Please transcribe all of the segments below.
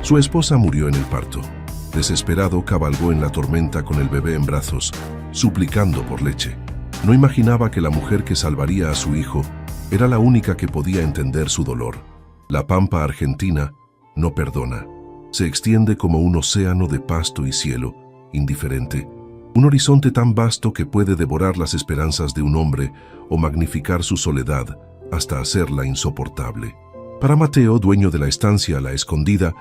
Su esposa murió en el parto. Desesperado, cabalgó en la tormenta con el bebé en brazos, suplicando por leche. No imaginaba que la mujer que salvaría a su hijo era la única que podía entender su dolor. La pampa argentina no perdona. Se extiende como un océano de pasto y cielo, indiferente. Un horizonte tan vasto que puede devorar las esperanzas de un hombre o magnificar su soledad hasta hacerla insoportable. Para Mateo, dueño de la estancia La Escondida,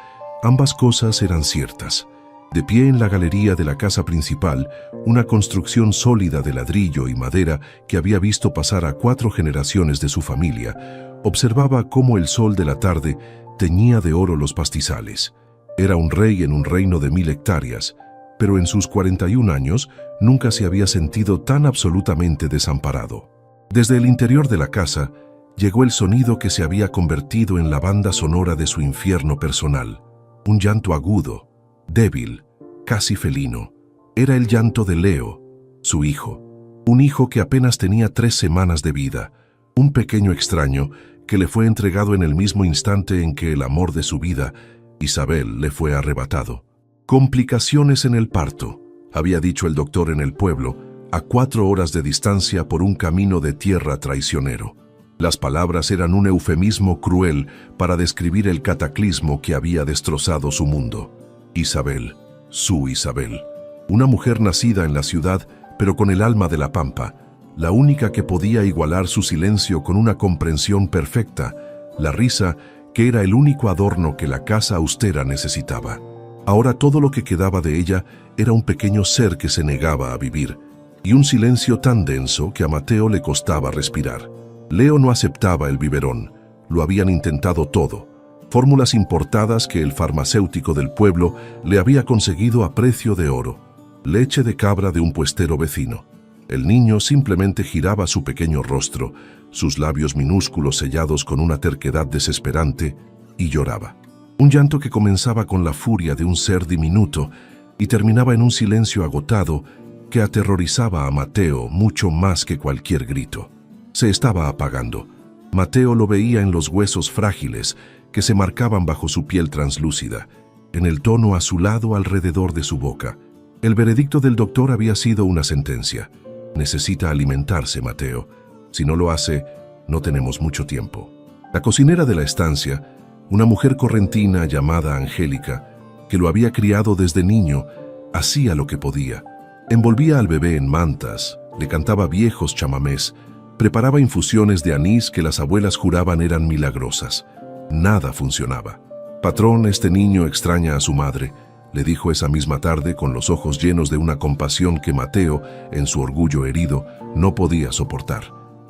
ambas cosas eran ciertas. De pie en la galería de la casa principal, una construcción sólida de ladrillo y madera que había visto pasar a 4 generaciones de su familia, observaba cómo el sol de la tarde teñía de oro los pastizales. Era un rey en un reino de 1000 hectáreas, pero en sus 41 años nunca se había sentido tan absolutamente desamparado. Desde el interior de la casa llegó el sonido que se había convertido en la banda sonora de su infierno personal. Un llanto agudo, débil, casi felino. Era el llanto de Leo, su hijo. Un hijo que apenas tenía 3 semanas de vida. Un pequeño extraño que le fue entregado en el mismo instante en que el amor de su vida, Isabel, le fue arrebatado. Complicaciones en el parto, había dicho el doctor en el pueblo, a 4 horas de distancia por un camino de tierra traicionero. Las palabras eran un eufemismo cruel para describir el cataclismo que había destrozado su mundo. Isabel, su Isabel, una mujer nacida en la ciudad, pero con el alma de la pampa, la única que podía igualar su silencio con una comprensión perfecta, la risa que era el único adorno que la casa austera necesitaba. Ahora todo lo que quedaba de ella era un pequeño ser que se negaba a vivir, y un silencio tan denso que a Mateo le costaba respirar. Leo no aceptaba el biberón, lo habían intentado todo. Fórmulas importadas que el farmacéutico del pueblo le había conseguido a precio de oro. Leche de cabra de un puestero vecino. El niño simplemente giraba su pequeño rostro, sus labios minúsculos sellados con una terquedad desesperante, y lloraba. Un llanto que comenzaba con la furia de un ser diminuto y terminaba en un silencio agotado que aterrorizaba a Mateo mucho más que cualquier grito. Se estaba apagando. Mateo lo veía en los huesos frágiles que se marcaban bajo su piel translúcida, en el tono azulado alrededor de su boca. El veredicto del doctor había sido una sentencia. Necesita alimentarse, Mateo. Si no lo hace, no tenemos mucho tiempo. La cocinera de la estancia, una mujer correntina llamada Angélica, que lo había criado desde niño, hacía lo que podía. Envolvía al bebé en mantas, le cantaba viejos chamamés, preparaba infusiones de anís que las abuelas juraban eran milagrosas. Nada funcionaba. «Patrón, este niño extraña a su madre», le dijo esa misma tarde con los ojos llenos de una compasión que Mateo, en su orgullo herido, no podía soportar.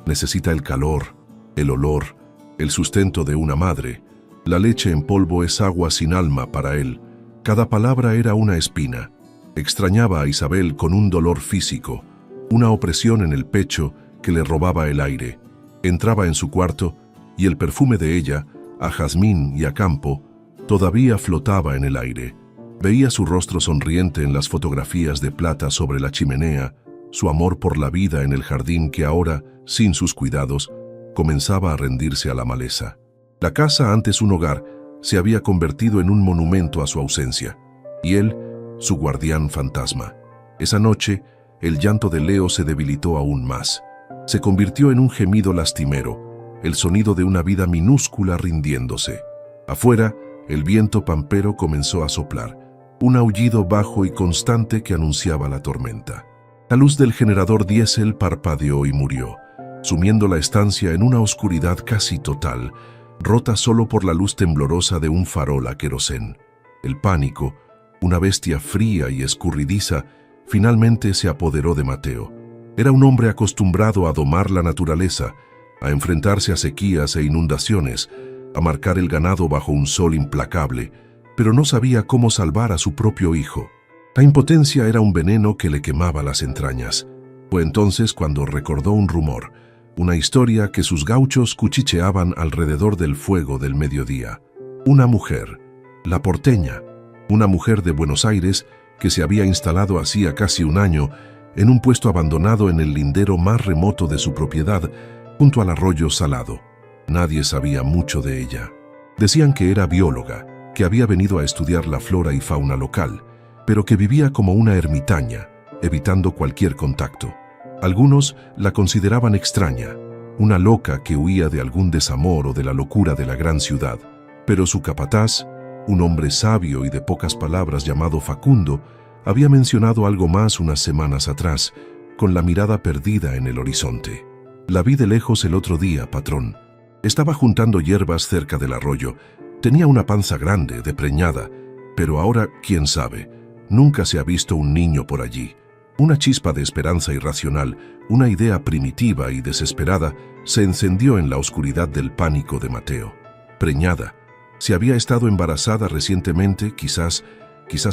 Necesita el calor, el olor, el sustento de una madre. La leche en polvo es agua sin alma para él. Cada palabra era una espina. Extrañaba a Isabel con un dolor físico, una opresión en el pecho que le robaba el aire. Entraba en su cuarto y el perfume de ella, a jazmín y a campo, todavía flotaba en el aire. Veía su rostro sonriente en las fotografías de plata sobre la chimenea, su amor por la vida en el jardín que ahora, sin sus cuidados, comenzaba a rendirse a la maleza. La casa, antes un hogar, se había convertido en un monumento a su ausencia, y él, su guardián fantasma. Esa noche, el llanto de Leo se debilitó aún más. Se convirtió en un gemido lastimero, el sonido de una vida minúscula rindiéndose. Afuera, el viento pampero comenzó a soplar, un aullido bajo y constante que anunciaba la tormenta. La luz del generador diésel parpadeó y murió, sumiendo la estancia en una oscuridad casi total, rota solo por la luz temblorosa de un farol a querosén. El pánico, una bestia fría y escurridiza, finalmente se apoderó de Mateo. Era un hombre acostumbrado a domar la naturaleza, a enfrentarse a sequías e inundaciones, a marcar el ganado bajo un sol implacable, pero no sabía cómo salvar a su propio hijo. La impotencia era un veneno que le quemaba las entrañas. Fue entonces cuando recordó un rumor, una historia que sus gauchos cuchicheaban alrededor del fuego del mediodía. Una mujer, la porteña, una mujer de Buenos Aires que se había instalado hacía casi un año en un puesto abandonado en el lindero más remoto de su propiedad, junto al arroyo Salado. Nadie sabía mucho de ella. Decían que era bióloga, que había venido a estudiar la flora y fauna local, pero que vivía como una ermitaña, evitando cualquier contacto. Algunos la consideraban extraña, una loca que huía de algún desamor o de la locura de la gran ciudad. Pero su capataz, un hombre sabio y de pocas palabras llamado Facundo, había mencionado algo más unas semanas atrás, con la mirada perdida en el horizonte. La vi de lejos el otro día, patrón. Estaba juntando hierbas cerca del arroyo. Tenía una panza grande, despreñada, pero ahora, quién sabe, nunca se ha visto un niño por allí. Una chispa de esperanza irracional, una idea primitiva y desesperada, se encendió en la oscuridad del pánico de Mateo. Preñada. Si había estado embarazada recientemente, quizás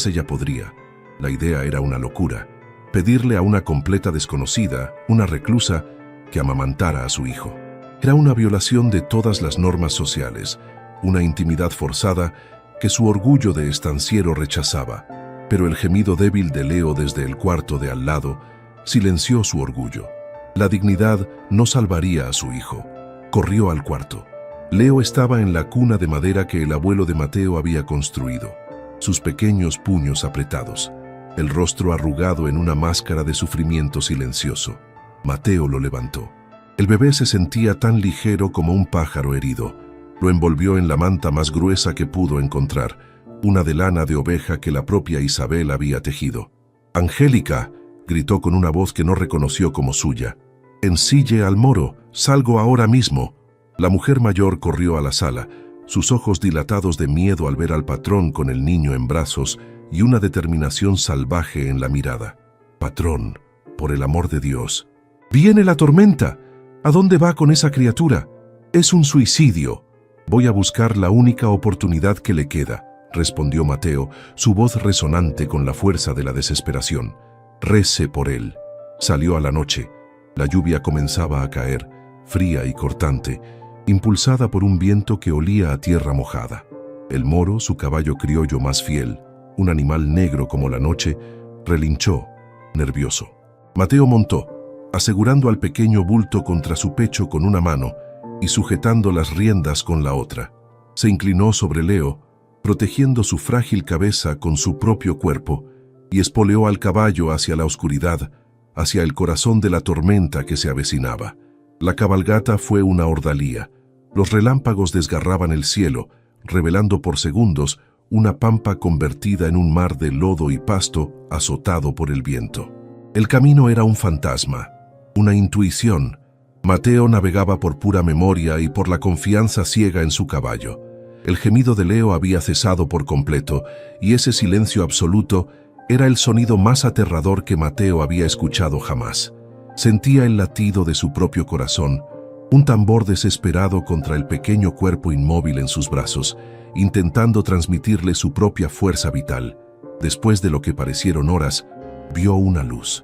ella podría. La idea era una locura. Pedirle a una completa desconocida, una reclusa, que amamantara a su hijo. Era una violación de todas las normas sociales, una intimidad forzada que su orgullo de estanciero rechazaba. Pero el gemido débil de Leo desde el cuarto de al lado silenció su orgullo. La dignidad no salvaría a su hijo. Corrió al cuarto. Leo estaba en la cuna de madera que el abuelo de Mateo había construido, sus pequeños puños apretados, el rostro arrugado en una máscara de sufrimiento silencioso. Mateo lo levantó. El bebé se sentía tan ligero como un pájaro herido. Lo envolvió en la manta más gruesa que pudo encontrar, una de lana de oveja que la propia Isabel había tejido. «Angélica», gritó con una voz que no reconoció como suya. «Ensille al moro, salgo ahora mismo». La mujer mayor corrió a la sala, sus ojos dilatados de miedo al ver al patrón con el niño en brazos y una determinación salvaje en la mirada. «Patrón, por el amor de Dios». «Viene la tormenta. ¿A dónde va con esa criatura? Es un suicidio». «Voy a buscar la única oportunidad que le queda», respondió Mateo, su voz resonante con la fuerza de la desesperación. «Rece por él». Salió a la noche. La lluvia comenzaba a caer, fría y cortante, impulsada por un viento que olía a tierra mojada. El moro, su caballo criollo más fiel, un animal negro como la noche, relinchó, nervioso. Mateo montó, asegurando al pequeño bulto contra su pecho con una mano y sujetando las riendas con la otra. Se inclinó sobre Leo, protegiendo su frágil cabeza con su propio cuerpo, y espoleó al caballo hacia la oscuridad, hacia el corazón de la tormenta que se avecinaba. La cabalgata fue una ordalía. Los relámpagos desgarraban el cielo, revelando por segundos una pampa convertida en un mar de lodo y pasto azotado por el viento. El camino era un fantasma, una intuición. Mateo navegaba por pura memoria y por la confianza ciega en su caballo. El gemido de Leo había cesado por completo, y ese silencio absoluto era el sonido más aterrador que Mateo había escuchado jamás. Sentía el latido de su propio corazón, un tambor desesperado contra el pequeño cuerpo inmóvil en sus brazos, intentando transmitirle su propia fuerza vital. Después de lo que parecieron horas, vio una luz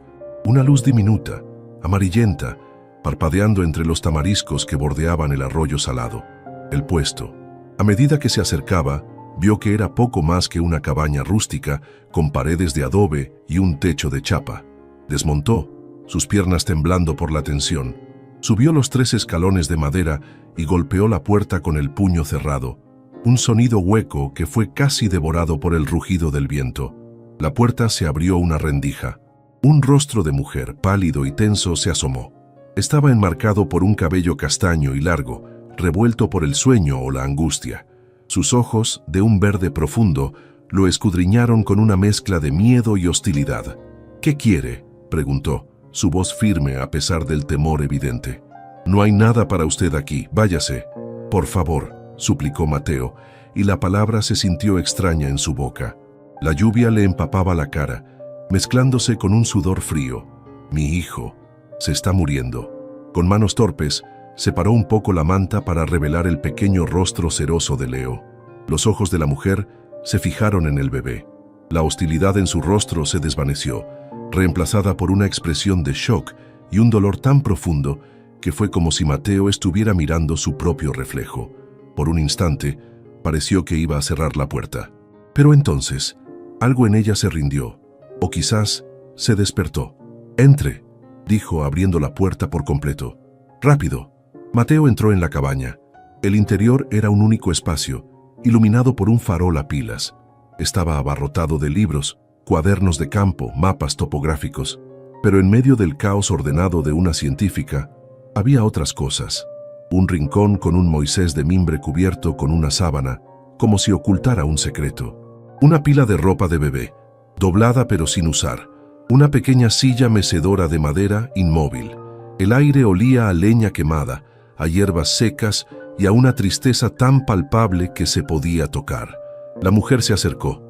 diminuta, amarillenta, parpadeando entre los tamariscos que bordeaban el arroyo salado. El puesto. A medida que se acercaba, vio que era poco más que una cabaña rústica con paredes de adobe y un techo de chapa. Desmontó, sus piernas temblando por la tensión. Subió los 3 escalones de madera y golpeó la puerta con el puño cerrado. Un sonido hueco que fue casi devorado por el rugido del viento. La puerta se abrió una rendija. Un rostro de mujer, pálido y tenso, se asomó. Estaba enmarcado por un cabello castaño y largo, revuelto por el sueño o la angustia. Sus ojos, de un verde profundo, lo escudriñaron con una mezcla de miedo y hostilidad. «¿Qué quiere?», preguntó, su voz firme a pesar del temor evidente. «No hay nada para usted aquí, váyase». «Por favor», suplicó Mateo, y la palabra se sintió extraña en su boca. La lluvia le empapaba la cara, mezclándose con un sudor frío. «Mi hijo se está muriendo». Con manos torpes, separó un poco la manta para revelar el pequeño rostro ceroso de Leo. Los ojos de la mujer se fijaron en el bebé. La hostilidad en su rostro se desvaneció, reemplazada por una expresión de shock y un dolor tan profundo que fue como si Mateo estuviera mirando su propio reflejo. Por un instante, pareció que iba a cerrar la puerta. Pero entonces, algo en ella se rindió, o quizás se despertó. «Entre», dijo abriendo la puerta por completo. «Rápido». Mateo entró en la cabaña. El interior era un único espacio, iluminado por un farol a pilas. Estaba abarrotado de libros, cuadernos de campo, mapas topográficos. Pero en medio del caos ordenado de una científica, había otras cosas. Un rincón con un Moisés de mimbre cubierto con una sábana, como si ocultara un secreto. Una pila de ropa de bebé, doblada pero sin usar. Una pequeña silla mecedora de madera inmóvil. El aire olía a leña quemada, a hierbas secas y a una tristeza tan palpable que se podía tocar. La mujer se acercó.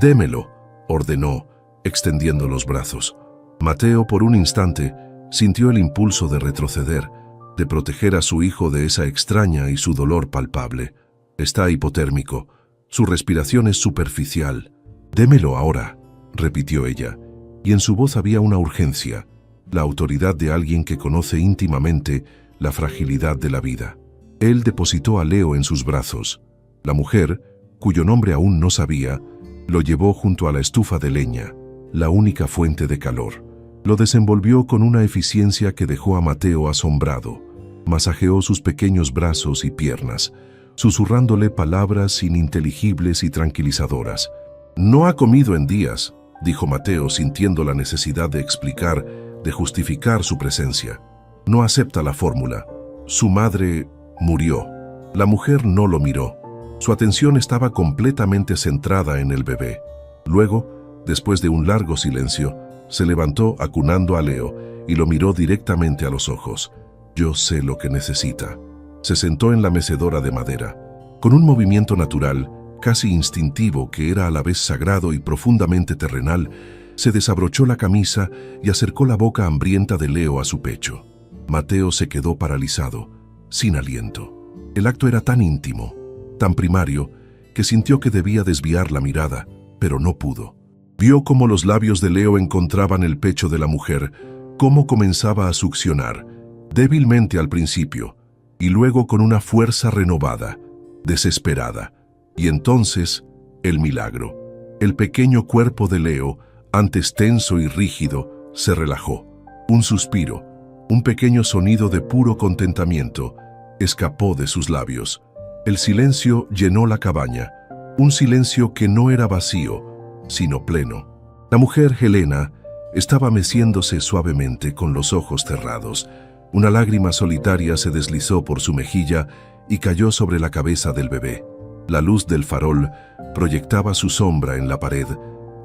«Démelo», ordenó, extendiendo los brazos. Mateo, por un instante, sintió el impulso de retroceder, de proteger a su hijo de esa extraña y su dolor palpable. Está hipotérmico. Su respiración es superficial. «Démelo ahora», repitió ella, y en su voz había una urgencia, la autoridad de alguien que conoce íntimamente la fragilidad de la vida. Él depositó a Leo en sus brazos. La mujer, cuyo nombre aún no sabía, lo llevó junto a la estufa de leña, la única fuente de calor. Lo desenvolvió con una eficiencia que dejó a Mateo asombrado. Masajeó sus pequeños brazos y piernas, susurrándole palabras ininteligibles y tranquilizadoras. «No ha comido en días», dijo Mateo, sintiendo la necesidad de explicar, de justificar su presencia. «No acepta la fórmula. Su madre murió». La mujer no lo miró. Su atención estaba completamente centrada en el bebé. Luego, después de un largo silencio, se levantó acunando a Leo y lo miró directamente a los ojos. «Yo sé lo que necesita». Se sentó en la mecedora de madera. Con un movimiento natural, casi instintivo, que era a la vez sagrado y profundamente terrenal, se desabrochó la camisa y acercó la boca hambrienta de Leo a su pecho. Mateo se quedó paralizado, sin aliento. El acto era tan íntimo, tan primario, que sintió que debía desviar la mirada, pero no pudo. Vio cómo los labios de Leo encontraban el pecho de la mujer, cómo comenzaba a succionar, débilmente al principio, y luego con una fuerza renovada, desesperada. Y entonces, el milagro. El pequeño cuerpo de Leo, antes tenso y rígido, se relajó. Un suspiro, un pequeño sonido de puro contentamiento, escapó de sus labios. El silencio llenó la cabaña, un silencio que no era vacío, sino pleno. La mujer, Helena, estaba meciéndose suavemente con los ojos cerrados. Una lágrima solitaria se deslizó por su mejilla y cayó sobre la cabeza del bebé. La luz del farol proyectaba su sombra en la pared,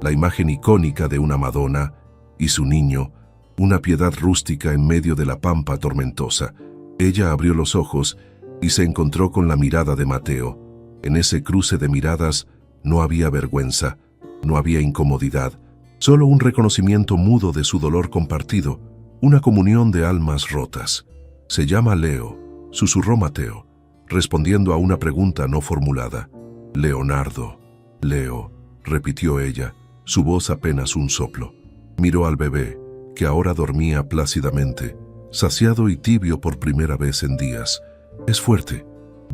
la imagen icónica de una Madonna y su niño, una piedad rústica en medio de la pampa tormentosa. Ella abrió los ojos y se encontró con la mirada de Mateo. En ese cruce de miradas no había vergüenza, no había incomodidad, solo un reconocimiento mudo de su dolor compartido, una comunión de almas rotas. «Se llama Leo», susurró Mateo, respondiendo a una pregunta no formulada. «Leonardo». «Leo», repitió ella, su voz apenas un soplo. Miró al bebé, que ahora dormía plácidamente, saciado y tibio por primera vez en días. «Es fuerte,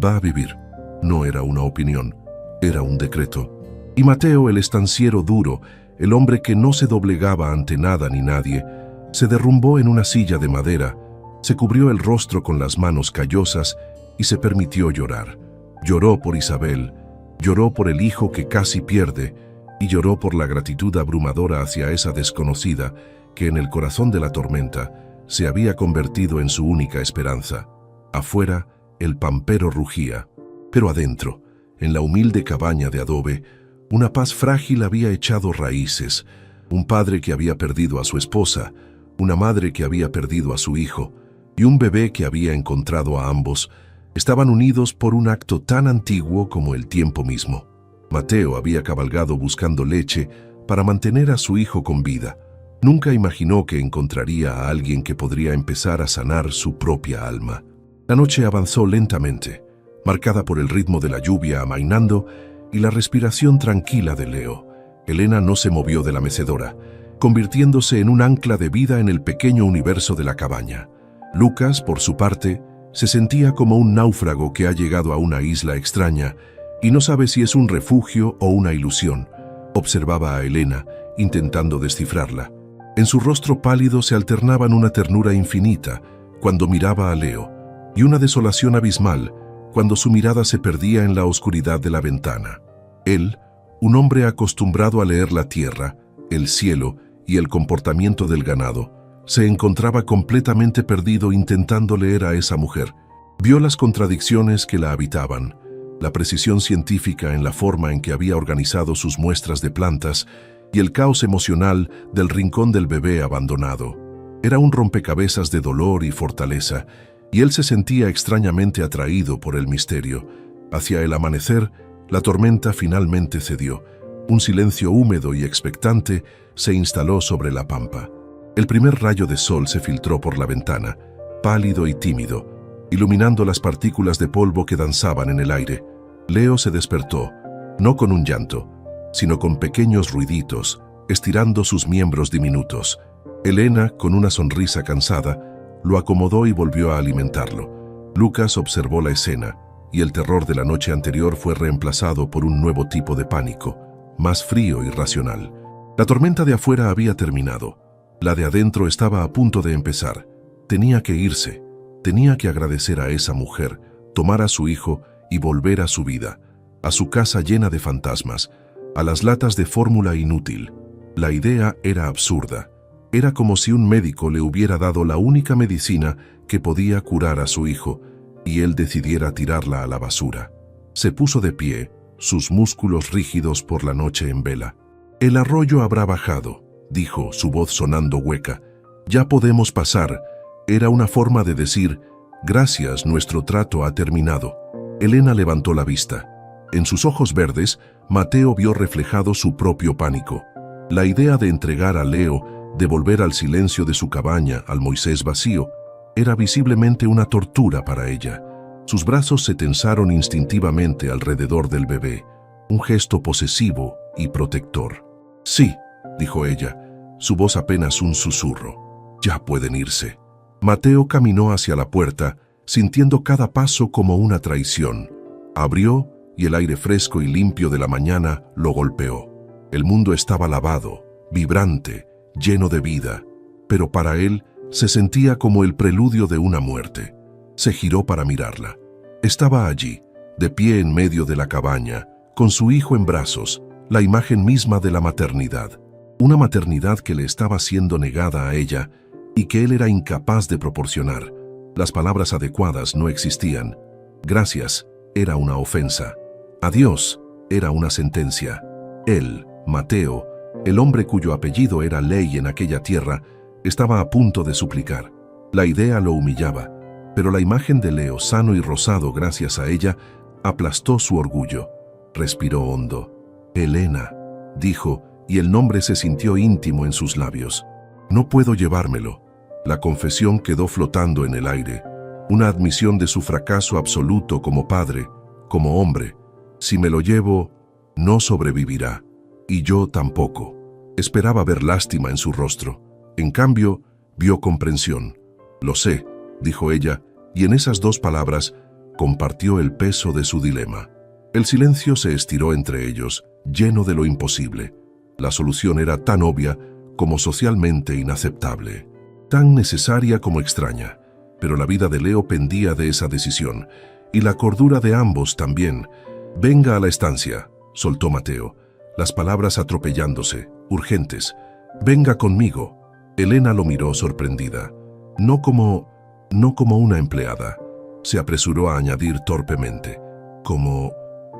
va a vivir». No era una opinión, era un decreto. Y Mateo, el estanciero duro, el hombre que no se doblegaba ante nada ni nadie, se derrumbó en una silla de madera, se cubrió el rostro con las manos callosas y se permitió llorar. Lloró por Isabel, lloró por el hijo que casi pierde y lloró por la gratitud abrumadora hacia esa desconocida que en el corazón de la tormenta se había convertido en su única esperanza. Afuera, el pampero rugía, pero adentro, en la humilde cabaña de adobe, una paz frágil había echado raíces. Un padre que había perdido a su esposa, una madre que había perdido a su hijo y un bebé que había encontrado a ambos, estaban unidos por un acto tan antiguo como el tiempo mismo. Mateo había cabalgado buscando leche para mantener a su hijo con vida. Nunca imaginó que encontraría a alguien que podría empezar a sanar su propia alma. La noche avanzó lentamente, marcada por el ritmo de la lluvia amainando y la respiración tranquila de Leo. Helena no se movió de la mecedora, convirtiéndose en un ancla de vida en el pequeño universo de la cabaña. Lucas, por su parte, se sentía como un náufrago que ha llegado a una isla extraña y no sabe si es un refugio o una ilusión. Observaba a Helena, intentando descifrarla. En su rostro pálido se alternaban una ternura infinita cuando miraba a Leo y una desolación abismal cuando su mirada se perdía en la oscuridad de la ventana. Él, un hombre acostumbrado a leer la tierra, el cielo y el comportamiento del ganado, se encontraba completamente perdido intentando leer a esa mujer. Vio las contradicciones que la habitaban, la precisión científica en la forma en que había organizado sus muestras de plantas y el caos emocional del rincón del bebé abandonado. Era un rompecabezas de dolor y fortaleza, y él se sentía extrañamente atraído por el misterio. Hacia el amanecer, la tormenta finalmente cedió. Un silencio húmedo y expectante se instaló sobre la pampa. El primer rayo de sol se filtró por la ventana, pálido y tímido, iluminando las partículas de polvo que danzaban en el aire. Leo se despertó, no con un llanto, sino con pequeños ruiditos, estirando sus miembros diminutos. Elena, con una sonrisa cansada, lo acomodó y volvió a alimentarlo. Lucas observó la escena, y el terror de la noche anterior fue reemplazado por un nuevo tipo de pánico, más frío y racional. La tormenta de afuera había terminado. La de adentro estaba a punto de empezar. Tenía que irse. Tenía que agradecer a esa mujer, tomar a su hijo y volver a su vida, a su casa llena de fantasmas, a las latas de fórmula inútil. La idea era absurda. Era como si un médico le hubiera dado la única medicina que podía curar a su hijo y él decidiera tirarla a la basura. Se puso de pie, sus músculos rígidos por la noche en vela. «El arroyo habrá bajado», dijo, su voz sonando hueca. «Ya podemos pasar». Era una forma de decir, «Gracias, nuestro trato ha terminado». Elena levantó la vista. En sus ojos verdes, Mateo vio reflejado su propio pánico. La idea de entregar a Leo, de volver al silencio de su cabaña, al Moisés vacío, era visiblemente una tortura para ella. Sus brazos se tensaron instintivamente alrededor del bebé, un gesto posesivo y protector. «Sí», dijo ella, su voz apenas un susurro. «Ya pueden irse». Mateo caminó hacia la puerta, sintiendo cada paso como una traición. Abrió y el aire fresco y limpio de la mañana lo golpeó. El mundo estaba lavado, vibrante, lleno de vida, pero para él se sentía como el preludio de una muerte. Se giró para mirarla. Estaba allí, de pie en medio de la cabaña, con su hijo en brazos, la imagen misma de la maternidad. Una maternidad que le estaba siendo negada a ella y que él era incapaz de proporcionar. Las palabras adecuadas no existían. Gracias era una ofensa. Adiós era una sentencia. Él, Mateo, el hombre cuyo apellido era ley en aquella tierra, estaba a punto de suplicar. La idea lo humillaba, pero la imagen de Leo, sano y rosado gracias a ella, aplastó su orgullo. Respiró hondo. «Elena», dijo, y el nombre se sintió íntimo en sus labios. «No puedo llevármelo». La confesión quedó flotando en el aire, una admisión de su fracaso absoluto como padre, como hombre. «Si me lo llevo, no sobrevivirá. Y yo tampoco». Esperaba ver lástima en su rostro. En cambio, vio comprensión. «Lo sé», dijo ella, y en esas dos palabras compartió el peso de su dilema. El silencio se estiró entre ellos, lleno de lo imposible. La solución era tan obvia como socialmente inaceptable, tan necesaria como extraña, pero la vida de Leo pendía de esa decisión, y la cordura de ambos también. «Venga a la estancia», soltó Mateo, las palabras atropellándose, urgentes. «Venga conmigo». Elena lo miró sorprendida. No como una empleada. Se apresuró a añadir torpemente.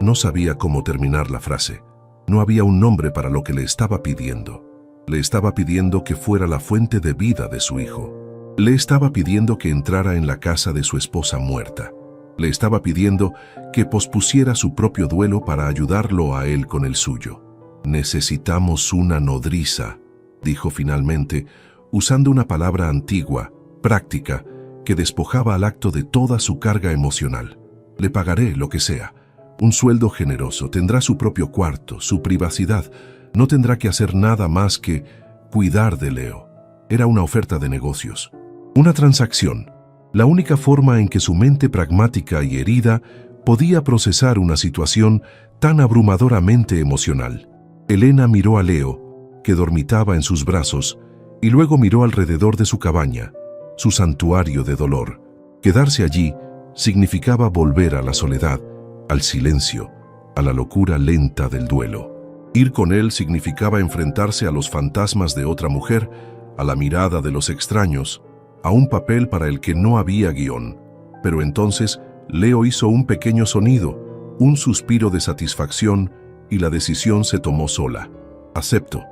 No sabía cómo terminar la frase. No había un nombre para lo que le estaba pidiendo. Le estaba pidiendo que fuera la fuente de vida de su hijo. Le estaba pidiendo que entrara en la casa de su esposa muerta. Le estaba pidiendo que pospusiera su propio duelo para ayudarlo a él con el suyo. «Necesitamos una nodriza», dijo finalmente, usando una palabra antigua, práctica, que despojaba al acto de toda su carga emocional. «Le pagaré lo que sea. Un sueldo generoso, tendrá su propio cuarto, su privacidad. No tendrá que hacer nada más que cuidar de Leo». Era una oferta de negocios. Una transacción. La única forma en que su mente pragmática y herida podía procesar una situación tan abrumadoramente emocional. Elena miró a Leo, que dormitaba en sus brazos, y luego miró alrededor de su cabaña, su santuario de dolor. Quedarse allí significaba volver a la soledad, al silencio, a la locura lenta del duelo. Ir con él significaba enfrentarse a los fantasmas de otra mujer, a la mirada de los extraños, a un papel para el que no había guión. Pero entonces Leo hizo un pequeño sonido, un suspiro de satisfacción, y la decisión se tomó sola. «Acepto»,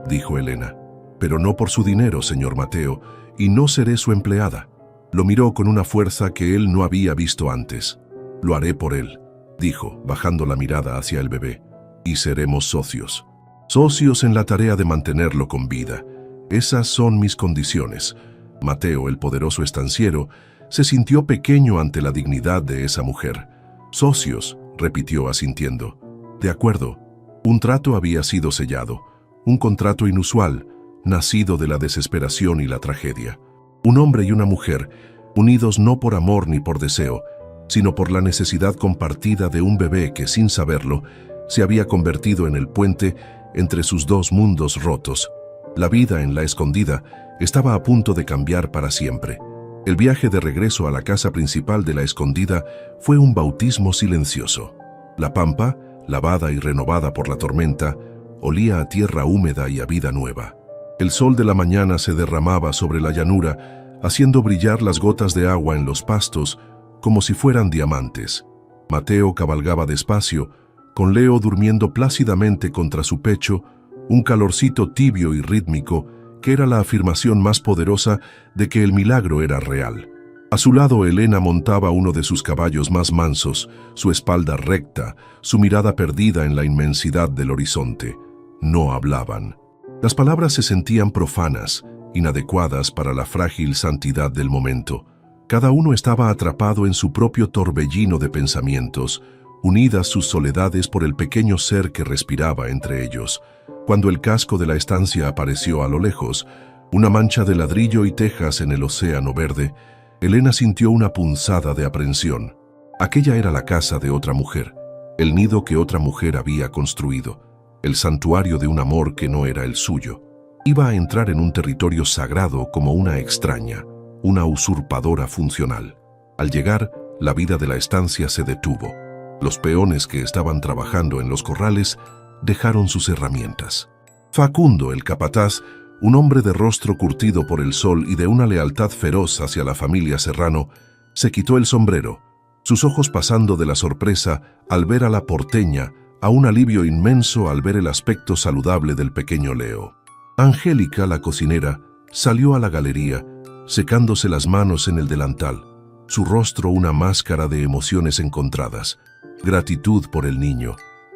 dijo Elena, «pero no por su dinero, señor Mateo, y no seré su empleada». Lo miró con una fuerza que él no había visto antes. «Lo haré por él», dijo, bajando la mirada hacia el bebé, «y seremos socios. Socios en la tarea de mantenerlo con vida. Esas son mis condiciones». Mateo, el poderoso estanciero, se sintió pequeño ante la dignidad de esa mujer. «Socios», repitió asintiendo. «De acuerdo». Un trato había sido sellado, un contrato inusual, nacido de la desesperación y la tragedia. Un hombre y una mujer, unidos no por amor ni por deseo, sino por la necesidad compartida de un bebé que, sin saberlo, se había convertido en el puente entre sus dos mundos rotos. La vida en la escondida estaba a punto de cambiar para siempre. El viaje de regreso a la casa principal de la escondida fue un bautismo silencioso. La pampa, lavada y renovada por la tormenta, olía a tierra húmeda y a vida nueva. El sol de la mañana se derramaba sobre la llanura, haciendo brillar las gotas de agua en los pastos como si fueran diamantes. Mateo cabalgaba despacio, con Leo durmiendo plácidamente contra su pecho, un calorcito tibio y rítmico que era la afirmación más poderosa de que el milagro era real. A su lado Elena montaba uno de sus caballos más mansos, su espalda recta, su mirada perdida en la inmensidad del horizonte. No hablaban. Las palabras se sentían profanas, inadecuadas para la frágil santidad del momento. Cada uno estaba atrapado en su propio torbellino de pensamientos, unidas sus soledades por el pequeño ser que respiraba entre ellos. Cuando el casco de la estancia apareció a lo lejos, una mancha de ladrillo y tejas en el océano verde, Elena sintió una punzada de aprensión. Aquella era la casa de otra mujer, el nido que otra mujer había construido, el santuario de un amor que no era el suyo. Iba a entrar en un territorio sagrado como una extraña, una usurpadora funcional. Al llegar, la vida de la estancia se detuvo. Los peones que estaban trabajando en los corrales dejaron sus herramientas. Facundo, el capataz, un hombre de rostro curtido por el sol y de una lealtad feroz hacia la familia Serrano, se quitó el sombrero, sus ojos pasando de la sorpresa al ver a la porteña, a un alivio inmenso al ver el aspecto saludable del pequeño Leo. Angélica, la cocinera, salió a la galería, secándose las manos en el delantal, su rostro una máscara de emociones encontradas, gratitud por el niño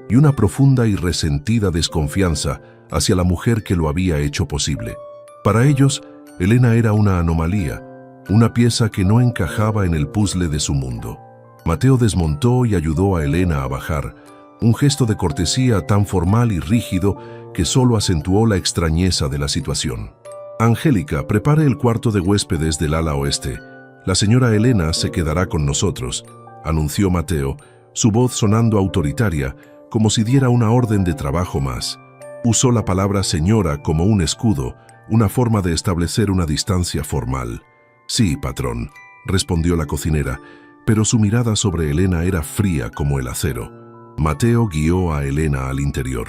y una profunda y resentida desconfianza hacia la mujer que lo había hecho posible. Para ellos, Elena era una anomalía, una pieza que no encajaba en el puzzle de su mundo. Mateo desmontó y ayudó a Elena a bajar, un gesto de cortesía tan formal y rígido que solo acentuó la extrañeza de la situación. «Angélica, prepare el cuarto de huéspedes del ala oeste. La señora Elena se quedará con nosotros», anunció Mateo, su voz sonando autoritaria, como si diera una orden de trabajo más. Usó la palabra señora como un escudo, una forma de establecer una distancia formal. «Sí, patrón», respondió la cocinera, pero su mirada sobre Elena era fría como el acero. Mateo guió a Elena al interior.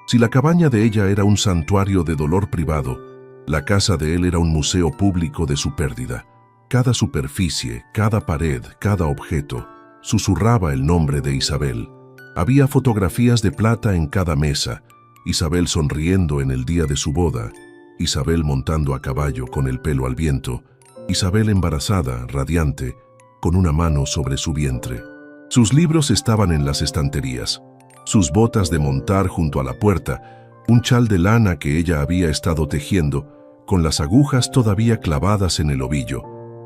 Si la cabaña de ella era un santuario de dolor privado, la casa de él era un museo público de su pérdida. Cada superficie, cada pared, cada objeto, susurraba el nombre de Isabel. Había fotografías de plata en cada mesa, Isabel sonriendo en el día de su boda, Isabel montando a caballo con el pelo al viento, Isabel embarazada, radiante, con una mano sobre su vientre. Sus libros estaban en las estanterías, sus botas de montar junto a la puerta, un chal de lana que ella había estado tejiendo, con las agujas todavía clavadas en el ovillo,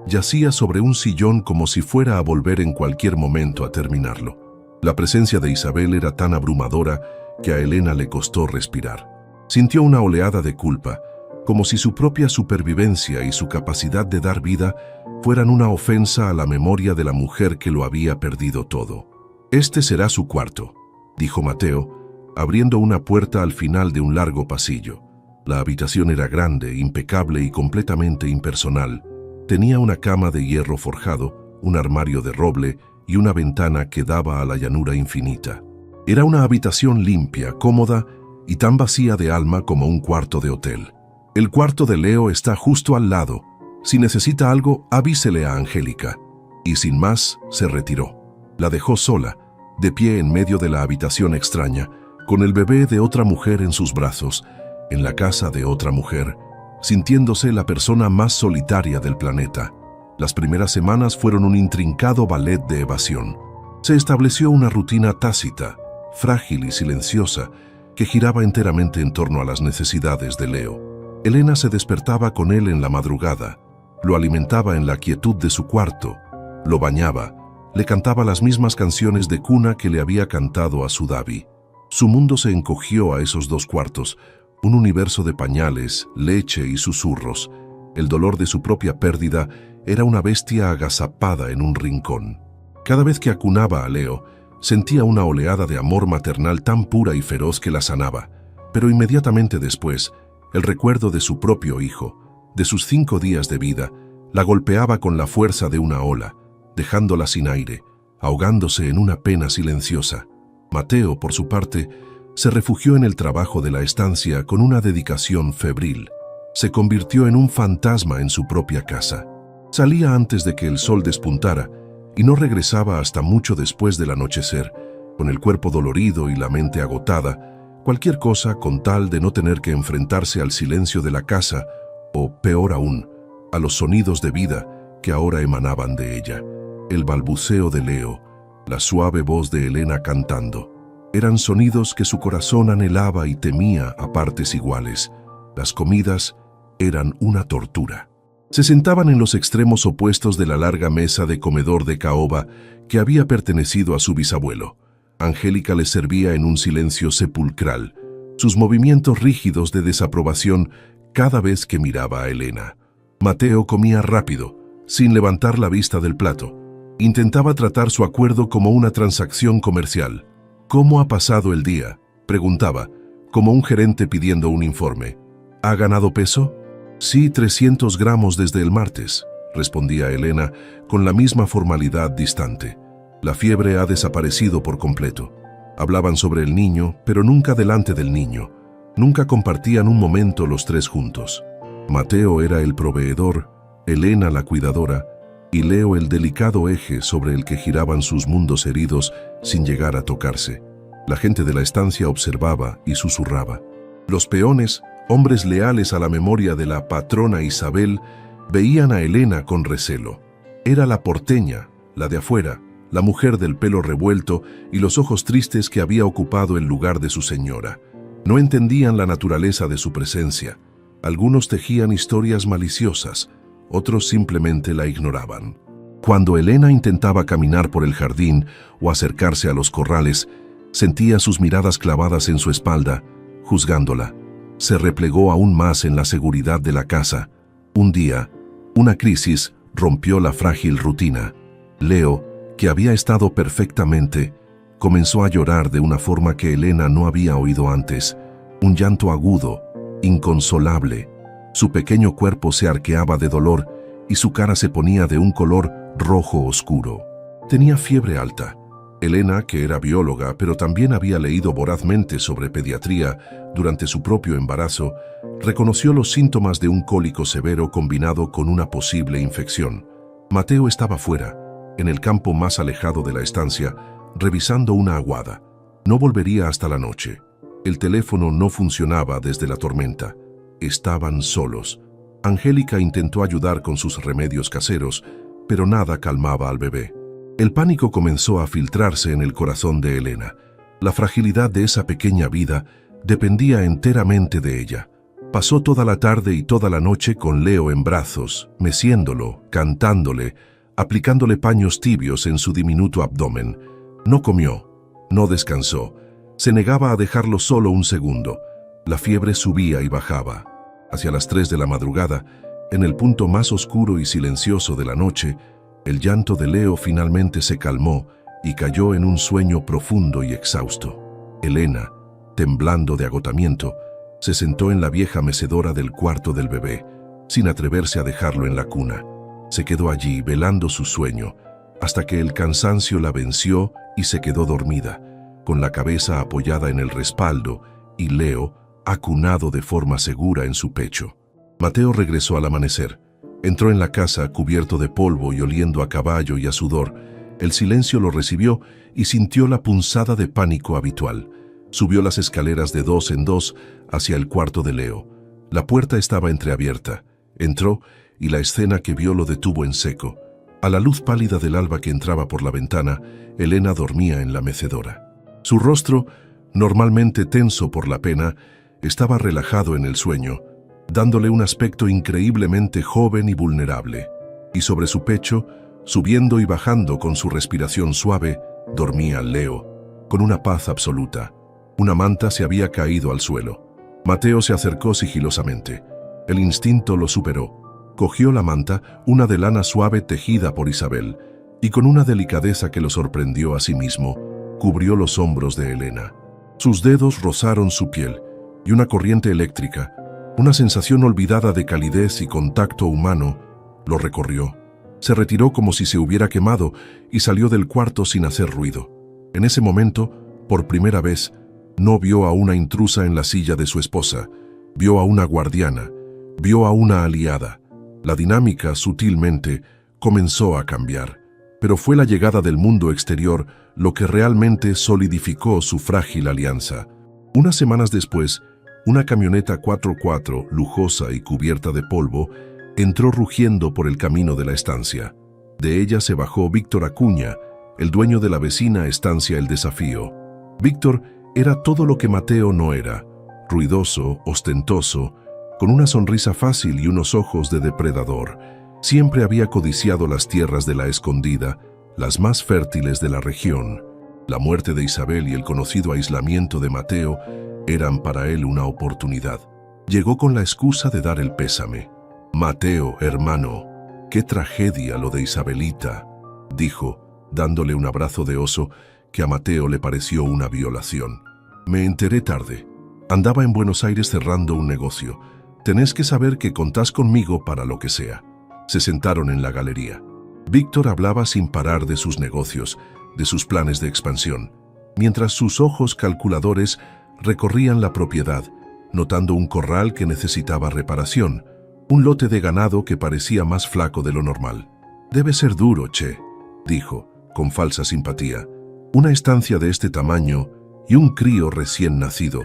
yacía sobre un sillón como si fuera a volver en cualquier momento a terminarlo. La presencia de Isabel era tan abrumadora que a Elena le costó respirar. Sintió una oleada de culpa, como si su propia supervivencia y su capacidad de dar vida fueran una ofensa a la memoria de la mujer que lo había perdido todo. «Este será su cuarto», dijo Mateo, abriendo una puerta al final de un largo pasillo. La habitación era grande, impecable y completamente impersonal. Tenía una cama de hierro forjado, un armario de roble y una ventana que daba a la llanura infinita. Era una habitación limpia, cómoda y tan vacía de alma como un cuarto de hotel. El cuarto de Leo está justo al lado. Si necesita algo, avísele a Angélica. Y sin más, se retiró. La dejó sola, de pie en medio de la habitación extraña, con el bebé de otra mujer en sus brazos, en la casa de otra mujer, sintiéndose la persona más solitaria del planeta. Las primeras semanas fueron un intrincado ballet de evasión. Se estableció una rutina tácita, frágil y silenciosa, que giraba enteramente en torno a las necesidades de Leo. Elena se despertaba con él en la madrugada, lo alimentaba en la quietud de su cuarto, lo bañaba, le cantaba las mismas canciones de cuna que le había cantado a su Davi. Su mundo se encogió a esos 2 cuartos, un universo de pañales, leche y susurros. El dolor de su propia pérdida era una bestia agazapada en un rincón. Cada vez que acunaba a Leo, sentía una oleada de amor maternal tan pura y feroz que la sanaba, pero inmediatamente después, el recuerdo de su propio hijo, de sus 5 días de vida, la golpeaba con la fuerza de una ola, dejándola sin aire, ahogándose en una pena silenciosa. Mateo, por su parte, se refugió en el trabajo de la estancia con una dedicación febril. Se convirtió en un fantasma en su propia casa. Salía antes de que el sol despuntara y no regresaba hasta mucho después del anochecer, con el cuerpo dolorido y la mente agotada, cualquier cosa con tal de no tener que enfrentarse al silencio de la casa o, peor aún, a los sonidos de vida que ahora emanaban de ella. El balbuceo de Leo, la suave voz de Elena cantando, eran sonidos que su corazón anhelaba y temía a partes iguales. Las comidas eran una tortura. Se sentaban en los extremos opuestos de la larga mesa de comedor de caoba que había pertenecido a su bisabuelo. Angélica les servía en un silencio sepulcral, sus movimientos rígidos de desaprobación cada vez que miraba a Elena. Mateo comía rápido, sin levantar la vista del plato. Intentaba tratar su acuerdo como una transacción comercial. ¿Cómo ha pasado el día?, preguntaba, como un gerente pidiendo un informe. ¿Ha ganado peso? Sí, 300 gramos desde el martes, respondía Elena con la misma formalidad distante. La fiebre ha desaparecido por completo. Hablaban sobre el niño, pero nunca delante del niño. Nunca compartían un momento los 3 juntos. Mateo era el proveedor, Elena la cuidadora, y Leo el delicado eje sobre el que giraban sus mundos heridos sin llegar a tocarse. La gente de la estancia observaba y susurraba. Los peones, hombres leales a la memoria de la patrona Isabel, veían a Elena con recelo. Era la porteña, la de afuera, la mujer del pelo revuelto y los ojos tristes que había ocupado el lugar de su señora. No entendían la naturaleza de su presencia. Algunos tejían historias maliciosas, otros simplemente la ignoraban. Cuando Elena intentaba caminar por el jardín o acercarse a los corrales, sentía sus miradas clavadas en su espalda, juzgándola. Se replegó aún más en la seguridad de la casa. Un día, una crisis rompió la frágil rutina. Leo, que había estado perfectamente, comenzó a llorar de una forma que Elena no había oído antes. Un llanto agudo, inconsolable. Su pequeño cuerpo se arqueaba de dolor y su cara se ponía de un color rojo oscuro. Tenía fiebre alta. Elena, que era bióloga, pero también había leído vorazmente sobre pediatría durante su propio embarazo, reconoció los síntomas de un cólico severo combinado con una posible infección. Mateo estaba fuera, en el campo más alejado de la estancia, revisando una aguada. No volvería hasta la noche. El teléfono no funcionaba desde la tormenta. Estaban solos. Angélica intentó ayudar con sus remedios caseros, pero nada calmaba al bebé. El pánico comenzó a filtrarse en el corazón de Elena. La fragilidad de esa pequeña vida dependía enteramente de ella. Pasó toda la tarde y toda la noche con Leo en brazos, meciéndolo, cantándole, aplicándole paños tibios en su diminuto abdomen. No comió, no descansó, se negaba a dejarlo solo un segundo. La fiebre subía y bajaba. Hacia las 3 de la madrugada, en el punto más oscuro y silencioso de la noche, el llanto de Leo finalmente se calmó y cayó en un sueño profundo y exhausto. Elena, temblando de agotamiento, se sentó en la vieja mecedora del cuarto del bebé, sin atreverse a dejarlo en la cuna. Se quedó allí velando su sueño, hasta que el cansancio la venció y se quedó dormida, con la cabeza apoyada en el respaldo y Leo acunado de forma segura en su pecho. Mateo regresó al amanecer. Entró en la casa cubierto de polvo y oliendo a caballo y a sudor. El silencio lo recibió y sintió la punzada de pánico habitual. Subió las escaleras de 2 en 2 hacia el cuarto de Leo. La puerta estaba entreabierta. Entró y la escena que vio lo detuvo en seco. A la luz pálida del alba que entraba por la ventana, Elena dormía en la mecedora. Su rostro, normalmente tenso por la pena, estaba relajado en el sueño, dándole un aspecto increíblemente joven y vulnerable. Y sobre su pecho, subiendo y bajando con su respiración suave, dormía Leo, con una paz absoluta. Una manta se había caído al suelo. Mateo se acercó sigilosamente. El instinto lo superó. Cogió la manta, una de lana suave tejida por Isabel, y con una delicadeza que lo sorprendió a sí mismo, cubrió los hombros de Elena. Sus dedos rozaron su piel, y una corriente eléctrica, una sensación olvidada de calidez y contacto humano, lo recorrió. Se retiró como si se hubiera quemado y salió del cuarto sin hacer ruido. En ese momento, por primera vez, no vio a una intrusa en la silla de su esposa, vio a una guardiana, vio a una aliada. La dinámica, sutilmente, comenzó a cambiar, pero fue la llegada del mundo exterior lo que realmente solidificó su frágil alianza. Unas semanas después, una camioneta 4x4, lujosa y cubierta de polvo, entró rugiendo por el camino de la estancia. De ella se bajó Víctor Acuña, el dueño de la vecina estancia El Desafío. Víctor era todo lo que Mateo no era: ruidoso, ostentoso, con una sonrisa fácil y unos ojos de depredador. Siempre había codiciado las tierras de la Escondida, las más fértiles de la región. La muerte de Isabel y el conocido aislamiento de Mateo eran para él una oportunidad. Llegó con la excusa de dar el pésame. «Mateo, hermano, qué tragedia lo de Isabelita», dijo, dándole un abrazo de oso que a Mateo le pareció una violación. «Me enteré tarde. Andaba en Buenos Aires cerrando un negocio. Tenés que saber que contás conmigo para lo que sea». Se sentaron en la galería. Víctor hablaba sin parar de sus negocios, de sus planes de expansión, mientras sus ojos calculadores recorrían la propiedad, notando un corral que necesitaba reparación, un lote de ganado que parecía más flaco de lo normal. «Debe ser duro, che», dijo, con falsa simpatía. «Una estancia de este tamaño y un crío recién nacido.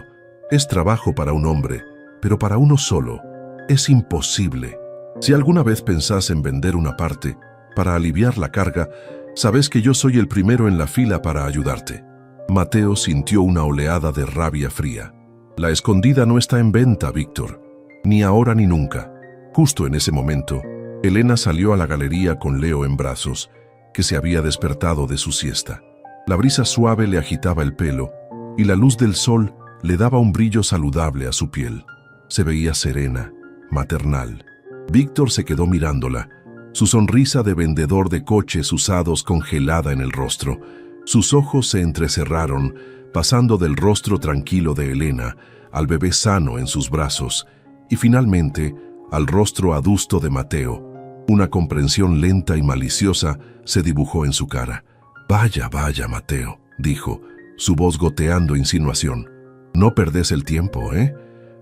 Es trabajo para un hombre, pero para uno solo es imposible. Si alguna vez pensás en vender una parte para aliviar la carga, sabes que yo soy el primero en la fila para ayudarte». Mateo sintió una oleada de rabia fría. «La Escondida no está en venta, Víctor, ni ahora ni nunca». Justo en ese momento, Elena salió a la galería con Leo en brazos, que se había despertado de su siesta. La brisa suave le agitaba el pelo y la luz del sol le daba un brillo saludable a su piel. Se veía serena, maternal. Víctor se quedó mirándola, su sonrisa de vendedor de coches usados congelada en el rostro. Sus ojos se entrecerraron, pasando del rostro tranquilo de Elena al bebé sano en sus brazos y finalmente al rostro adusto de Mateo. Una comprensión lenta y maliciosa se dibujó en su cara. «Vaya, vaya, Mateo», dijo, su voz goteando insinuación. «No perdés el tiempo, ¿eh?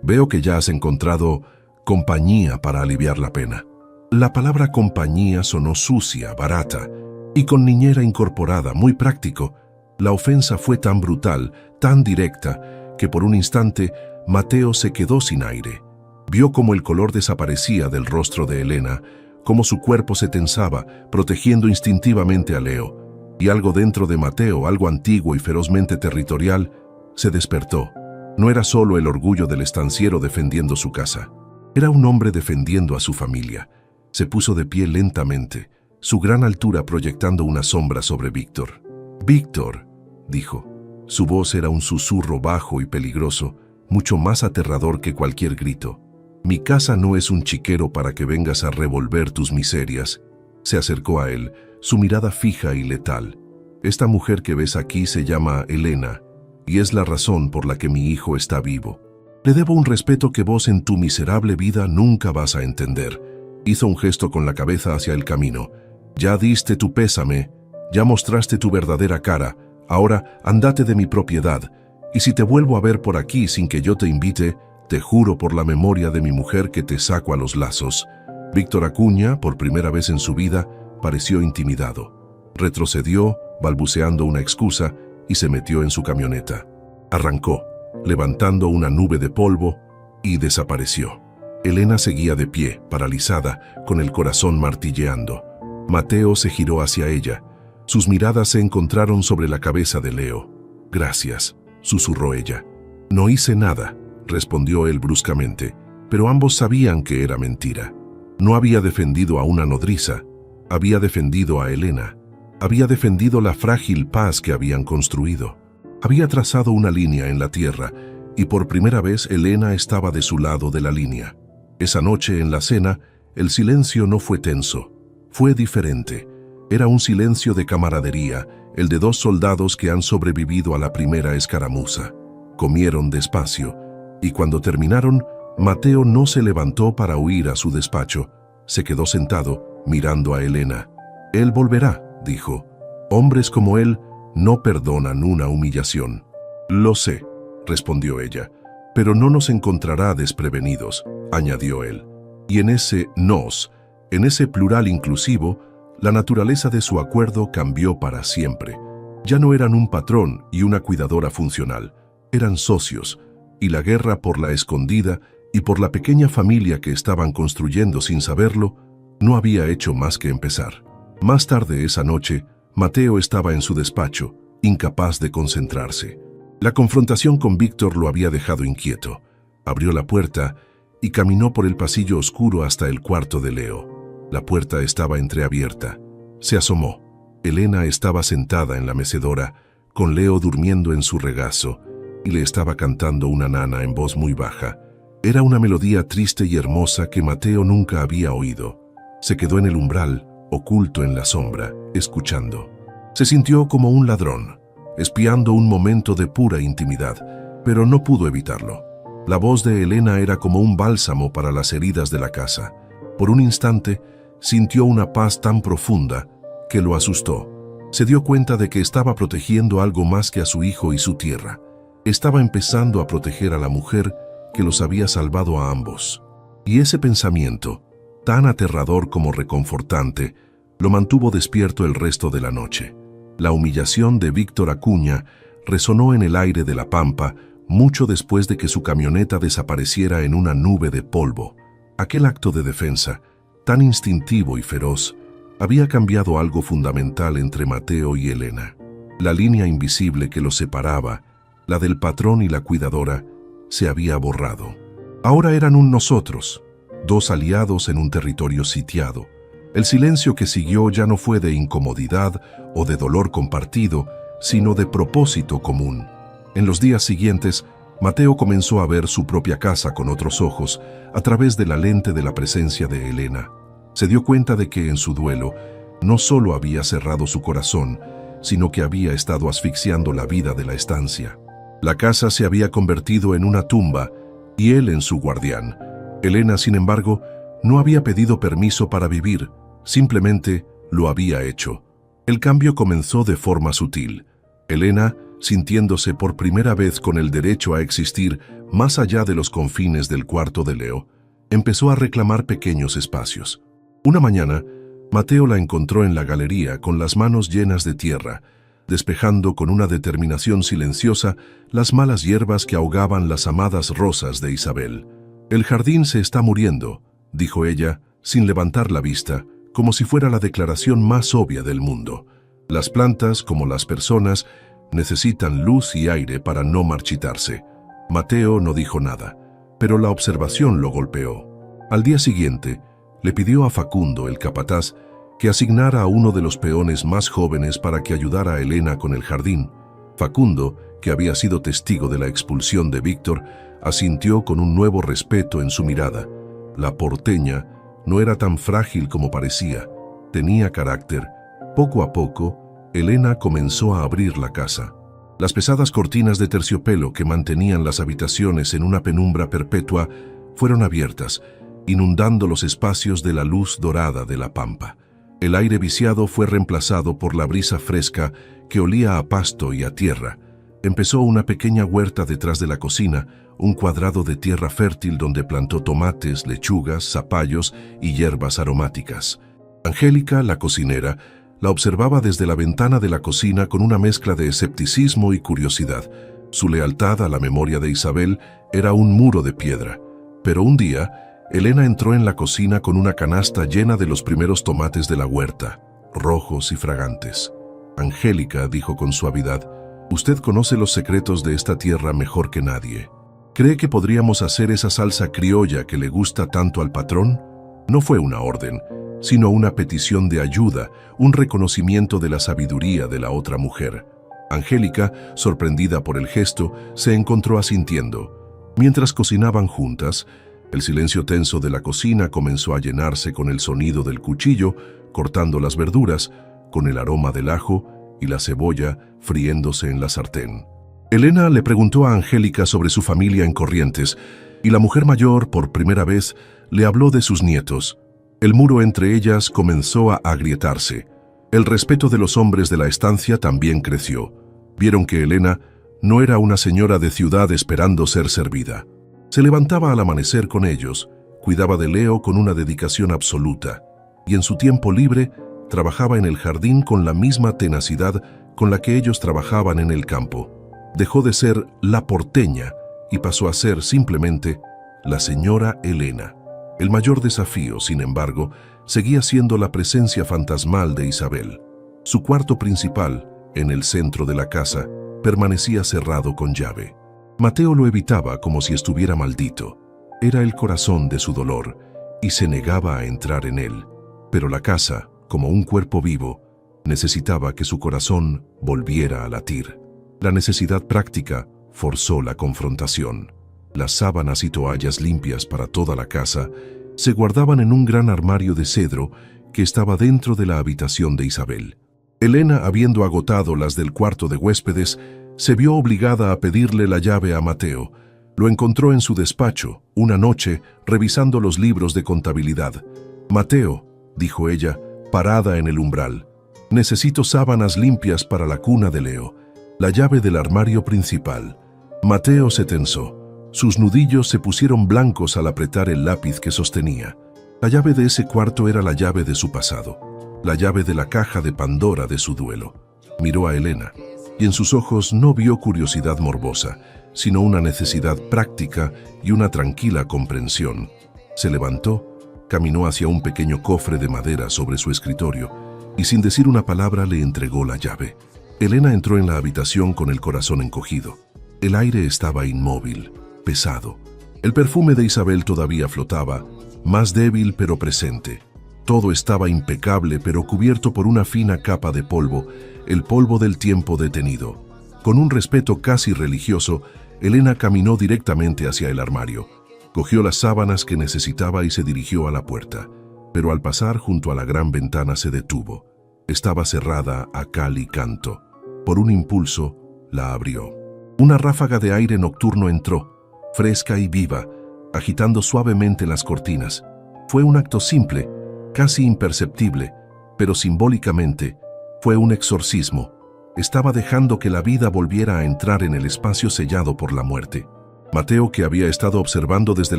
Veo que ya has encontrado compañía para aliviar la pena». La palabra compañía sonó sucia, barata, y con niñera incorporada, muy práctico. La ofensa fue tan brutal, tan directa, que por un instante Mateo se quedó sin aire. Vio cómo el color desaparecía del rostro de Elena, cómo su cuerpo se tensaba, protegiendo instintivamente a Leo. Y algo dentro de Mateo, algo antiguo y ferozmente territorial, se despertó. No era solo el orgullo del estanciero defendiendo su casa. Era un hombre defendiendo a su familia. Se puso de pie lentamente, su gran altura proyectando una sombra sobre Víctor. «Víctor», dijo. Su voz era un susurro bajo y peligroso, mucho más aterrador que cualquier grito. «Mi casa no es un chiquero para que vengas a revolver tus miserias». Se acercó a él, su mirada fija y letal. «Esta mujer que ves aquí se llama Elena, y es la razón por la que mi hijo está vivo. Le debo un respeto que vos en tu miserable vida nunca vas a entender». Hizo un gesto con la cabeza hacia el camino. «Ya diste tu pésame, Ya mostraste tu verdadera cara, ahora andate de mi propiedad, y si te vuelvo a ver por aquí sin que yo te invite, te juro por la memoria de mi mujer que te saco a los lazos». Víctor Acuña, por primera vez en su vida, pareció intimidado. Retrocedió, balbuceando una excusa, y se metió en su camioneta. Arrancó, levantando una nube de polvo, y desapareció. Elena seguía de pie, paralizada, con el corazón martilleando. Mateo se giró hacia ella. Sus miradas se encontraron sobre la cabeza de Leo. «Gracias», susurró ella. «No hice nada», respondió él bruscamente, pero ambos sabían que era mentira. No había defendido a una nodriza, había defendido a Elena, había defendido la frágil paz que habían construido. Había trazado una línea en la tierra, y por primera vez Elena estaba de su lado de la línea. Esa noche en la cena, el silencio no fue tenso, fue diferente. Era un silencio de camaradería, el de dos soldados que han sobrevivido a la primera escaramuza. Comieron despacio, y cuando terminaron, Mateo no se levantó para huir a su despacho. Se quedó sentado, mirando a Elena. «Él volverá», dijo. «Hombres como él no perdonan una humillación». «Lo sé», respondió ella, «pero no nos encontrará desprevenidos», añadió él. Y en ese nos, en ese plural inclusivo, la naturaleza de su acuerdo cambió para siempre. Ya no eran un patrón y una cuidadora funcional, eran socios, y la guerra por la escondida y por la pequeña familia que estaban construyendo sin saberlo, no había hecho más que empezar. Más tarde esa noche, Mateo estaba en su despacho, incapaz de concentrarse. La confrontación con Víctor lo había dejado inquieto. Abrió la puerta y caminó por el pasillo oscuro hasta el cuarto de Leo. La puerta estaba entreabierta. Se asomó. Elena estaba sentada en la mecedora, con Leo durmiendo en su regazo, y le estaba cantando una nana en voz muy baja. Era una melodía triste y hermosa que Mateo nunca había oído. Se quedó en el umbral, oculto en la sombra, escuchando. Se sintió como un ladrón, espiando un momento de pura intimidad, pero no pudo evitarlo. La voz de Elena era como un bálsamo para las heridas de la casa. Por un instante, sintió una paz tan profunda que lo asustó. Se dio cuenta de que estaba protegiendo algo más que a su hijo y su tierra. Estaba empezando a proteger a la mujer que los había salvado a ambos. Y ese pensamiento, tan aterrador como reconfortante, lo mantuvo despierto el resto de la noche. La humillación de Víctor Acuña resonó en el aire de la pampa mucho después de que su camioneta desapareciera en una nube de polvo. Aquel acto de defensa, tan instintivo y feroz, había cambiado algo fundamental entre Mateo y Elena. La línea invisible que los separaba, la del patrón y la cuidadora, se había borrado. Ahora eran un nosotros, dos aliados en un territorio sitiado. El silencio que siguió ya no fue de incomodidad o de dolor compartido, sino de propósito común. En los días siguientes, Mateo comenzó a ver su propia casa con otros ojos, a través de la lente de la presencia de Elena. Se dio cuenta de que en su duelo no solo había cerrado su corazón, sino que había estado asfixiando la vida de la estancia. La casa se había convertido en una tumba, y él en su guardián. Elena, sin embargo, no había pedido permiso para vivir, simplemente lo había hecho. El cambio comenzó de forma sutil. Elena, sintiéndose por primera vez con el derecho a existir más allá de los confines del cuarto de Leo, empezó a reclamar pequeños espacios. Una mañana, Mateo la encontró en la galería con las manos llenas de tierra, despejando con una determinación silenciosa las malas hierbas que ahogaban las amadas rosas de Isabel. «El jardín se está muriendo», dijo ella, sin levantar la vista, como si fuera la declaración más obvia del mundo. «Las plantas, como las personas, necesitan luz y aire para no marchitarse». Mateo no dijo nada, pero la observación lo golpeó. Al día siguiente, le pidió a Facundo, el capataz, que asignara a uno de los peones más jóvenes para que ayudara a Elena con el jardín. Facundo, que había sido testigo de la expulsión de Víctor, asintió con un nuevo respeto en su mirada. La porteña no era tan frágil como parecía, tenía carácter. Poco a poco, Elena comenzó a abrir la casa. Las pesadas cortinas de terciopelo que mantenían las habitaciones en una penumbra perpetua fueron abiertas, inundando los espacios de la luz dorada de la pampa. El aire viciado fue reemplazado por la brisa fresca que olía a pasto y a tierra. Empezó una pequeña huerta detrás de la cocina, un cuadrado de tierra fértil donde plantó tomates, lechugas, zapallos y hierbas aromáticas. Angélica, la cocinera, la observaba desde la ventana de la cocina con una mezcla de escepticismo y curiosidad. Su lealtad a la memoria de Isabel era un muro de piedra. Pero un día, Elena entró en la cocina con una canasta llena de los primeros tomates de la huerta, rojos y fragantes. Angélica dijo con suavidad: «Usted conoce los secretos de esta tierra mejor que nadie. ¿Cree que podríamos hacer esa salsa criolla que le gusta tanto al patrón?». No fue una orden, sino una petición de ayuda, un reconocimiento de la sabiduría de la otra mujer. Angélica, sorprendida por el gesto, se encontró asintiendo. Mientras cocinaban juntas, el silencio tenso de la cocina comenzó a llenarse con el sonido del cuchillo cortando las verduras, con el aroma del ajo y la cebolla friéndose en la sartén. Elena le preguntó a Angélica sobre su familia en Corrientes, y la mujer mayor, por primera vez, le habló de sus nietos. El muro entre ellas comenzó a agrietarse. El respeto de los hombres de la estancia también creció. Vieron que Elena no era una señora de ciudad esperando ser servida. Se levantaba al amanecer con ellos, cuidaba de Leo con una dedicación absoluta, y en su tiempo libre trabajaba en el jardín con la misma tenacidad con la que ellos trabajaban en el campo. Dejó de ser la porteña y pasó a ser simplemente la señora Elena. El mayor desafío, sin embargo, seguía siendo la presencia fantasmal de Isabel. Su cuarto principal, en el centro de la casa, permanecía cerrado con llave. Mateo lo evitaba como si estuviera maldito. Era el corazón de su dolor y se negaba a entrar en él. Pero la casa, como un cuerpo vivo, necesitaba que su corazón volviera a latir. La necesidad práctica forzó la confrontación. Las sábanas y toallas limpias para toda la casa se guardaban en un gran armario de cedro que estaba dentro de la habitación de Isabel. Elena, habiendo agotado las del cuarto de huéspedes, se vio obligada a pedirle la llave a Mateo. Lo encontró en su despacho, una noche, revisando los libros de contabilidad. «Mateo», dijo ella, parada en el umbral, «necesito sábanas limpias para la cuna de Leo, la llave del armario principal». Mateo se tensó. Sus nudillos se pusieron blancos al apretar el lápiz que sostenía. La llave de ese cuarto era la llave de su pasado, la llave de la caja de Pandora de su duelo. Miró a Elena, y en sus ojos no vio curiosidad morbosa, sino una necesidad práctica y una tranquila comprensión. Se levantó, caminó hacia un pequeño cofre de madera sobre su escritorio, y sin decir una palabra le entregó la llave. Elena entró en la habitación con el corazón encogido. El aire estaba inmóvil, pesado. El perfume de Isabel todavía flotaba, más débil pero presente. Todo estaba impecable pero cubierto por una fina capa de polvo, el polvo del tiempo detenido. Con un respeto casi religioso, Elena caminó directamente hacia el armario. Cogió las sábanas que necesitaba y se dirigió a la puerta. Pero al pasar junto a la gran ventana se detuvo. Estaba cerrada a cal y canto. Por un impulso, la abrió. Una ráfaga de aire nocturno entró, fresca y viva, agitando suavemente las cortinas. Fue un acto simple, casi imperceptible, pero simbólicamente fue un exorcismo. Estaba dejando que la vida volviera a entrar en el espacio sellado por la muerte. Mateo, que había estado observando desde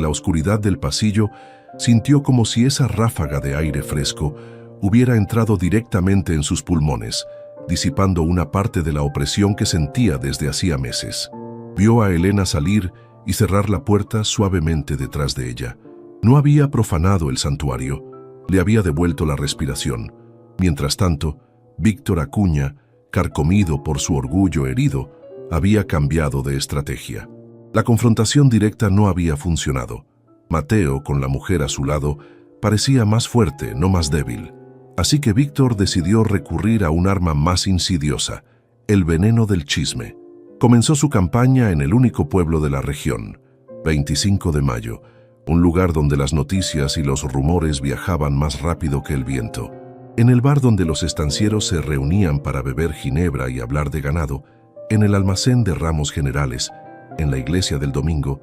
la oscuridad del pasillo, sintió como si esa ráfaga de aire fresco hubiera entrado directamente en sus pulmones, disipando una parte de la opresión que sentía desde hacía meses. Vio a Elena salir y cerrar la puerta suavemente detrás de ella. No había profanado el santuario, le había devuelto la respiración. Mientras tanto, Víctor Acuña, carcomido por su orgullo herido, había cambiado de estrategia. La confrontación directa no había funcionado. Mateo, con la mujer a su lado, parecía más fuerte, no más débil. Así que Víctor decidió recurrir a un arma más insidiosa, el veneno del chisme. Comenzó su campaña en el único pueblo de la región, 25 de Mayo, un lugar donde las noticias y los rumores viajaban más rápido que el viento. En el bar donde los estancieros se reunían para beber ginebra y hablar de ganado, en el almacén de ramos generales, en la iglesia del domingo,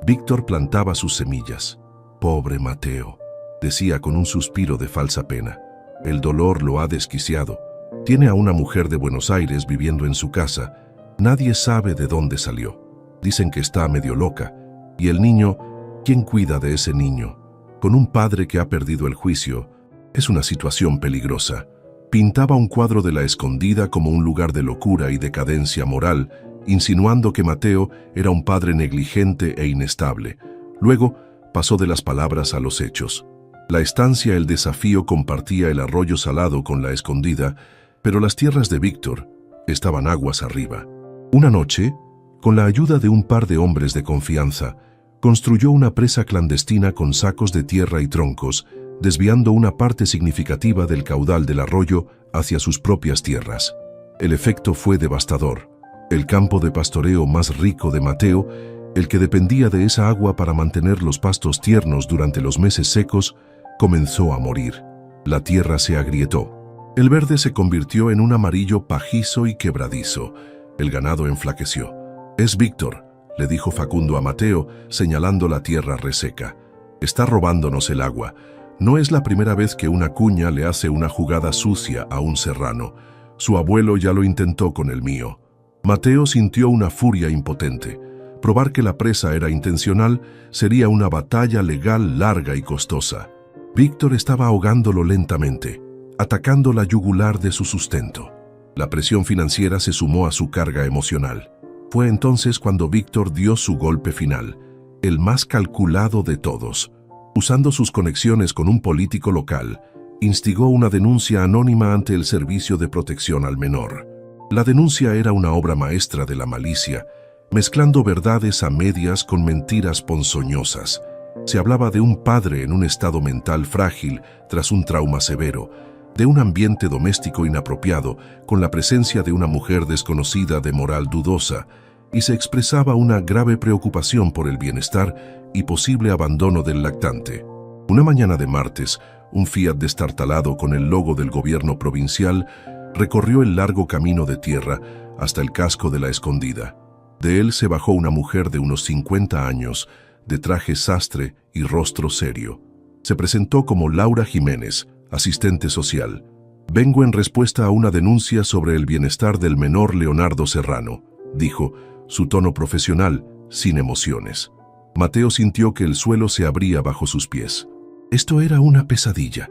Víctor plantaba sus semillas. «Pobre Mateo», decía con un suspiro de falsa pena. El dolor lo ha desquiciado. Tiene a una mujer de Buenos Aires viviendo en su casa. Nadie sabe de dónde salió. Dicen que está medio loca. Y el niño, ¿quién cuida de ese niño? Con un padre que ha perdido el juicio, es una situación peligrosa. Pintaba un cuadro de La Escondida como un lugar de locura y decadencia moral, insinuando que Mateo era un padre negligente e inestable. Luego, pasó de las palabras a los hechos. La estancia El Desafío compartía el arroyo salado con La Escondida, pero las tierras de Víctor estaban aguas arriba. Una noche, con la ayuda de un par de hombres de confianza, construyó una presa clandestina con sacos de tierra y troncos, desviando una parte significativa del caudal del arroyo hacia sus propias tierras. El efecto fue devastador. El campo de pastoreo más rico de Mateo, el que dependía de esa agua para mantener los pastos tiernos durante los meses secos, comenzó a morir. La tierra se agrietó. El verde se convirtió en un amarillo pajizo y quebradizo. El ganado enflaqueció. «Es Víctor», le dijo Facundo a Mateo, señalando la tierra reseca. «Está robándonos el agua. No es la primera vez que una cuña le hace una jugada sucia a un serrano. Su abuelo ya lo intentó con el mío». Mateo sintió una furia impotente. Probar que la presa era intencional sería una batalla legal larga y costosa. Víctor estaba ahogándolo lentamente, atacando la yugular de su sustento. La presión financiera se sumó a su carga emocional. Fue entonces cuando Víctor dio su golpe final, el más calculado de todos. Usando sus conexiones con un político local, instigó una denuncia anónima ante el Servicio de Protección al Menor. La denuncia era una obra maestra de la malicia, mezclando verdades a medias con mentiras ponzoñosas. Se hablaba de un padre en un estado mental frágil tras un trauma severo, de un ambiente doméstico inapropiado con la presencia de una mujer desconocida de moral dudosa, y se expresaba una grave preocupación por el bienestar y posible abandono del lactante. Una mañana de martes, un Fiat destartalado con el logo del gobierno provincial recorrió el largo camino de tierra hasta el casco de La Escondida. De él se bajó una mujer de unos 50 años, de traje sastre y rostro serio. Se presentó como Laura Jiménez, asistente social. «Vengo en respuesta a una denuncia sobre el bienestar del menor Leonardo Serrano», dijo, su tono profesional, sin emociones. Mateo sintió que el suelo se abría bajo sus pies. Esto era una pesadilla.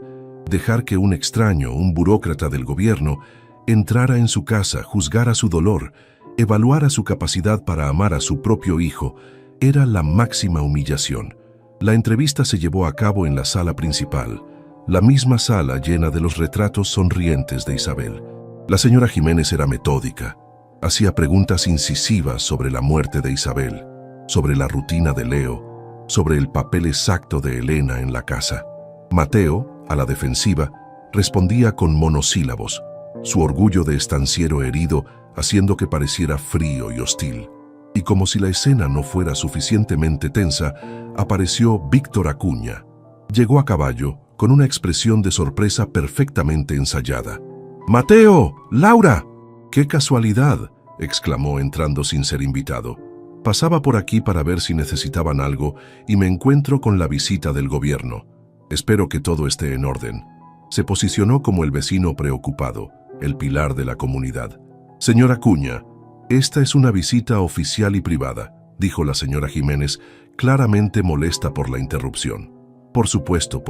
Dejar que un extraño, un burócrata del gobierno, entrara en su casa, juzgara su dolor, evaluara su capacidad para amar a su propio hijo, era la máxima humillación. La entrevista se llevó a cabo en la sala principal, la misma sala llena de los retratos sonrientes de Isabel. La señora Jiménez era metódica. Hacía preguntas incisivas sobre la muerte de Isabel, sobre la rutina de Leo, sobre el papel exacto de Elena en la casa. Mateo, a la defensiva, respondía con monosílabos, su orgullo de estanciero herido haciendo que pareciera frío y hostil. Y como si la escena no fuera suficientemente tensa, apareció Víctor Acuña. Llegó a caballo, con una expresión de sorpresa perfectamente ensayada. «¡Mateo! ¡Laura!». «¡Qué casualidad!», exclamó entrando sin ser invitado. «Pasaba por aquí para ver si necesitaban algo y me encuentro con la visita del gobierno. Espero que todo esté en orden». Se posicionó como el vecino preocupado, el pilar de la comunidad. «Señora Acuña, esta es una visita oficial y privada», dijo la señora Jiménez, claramente molesta por la interrupción. Por supuesto»,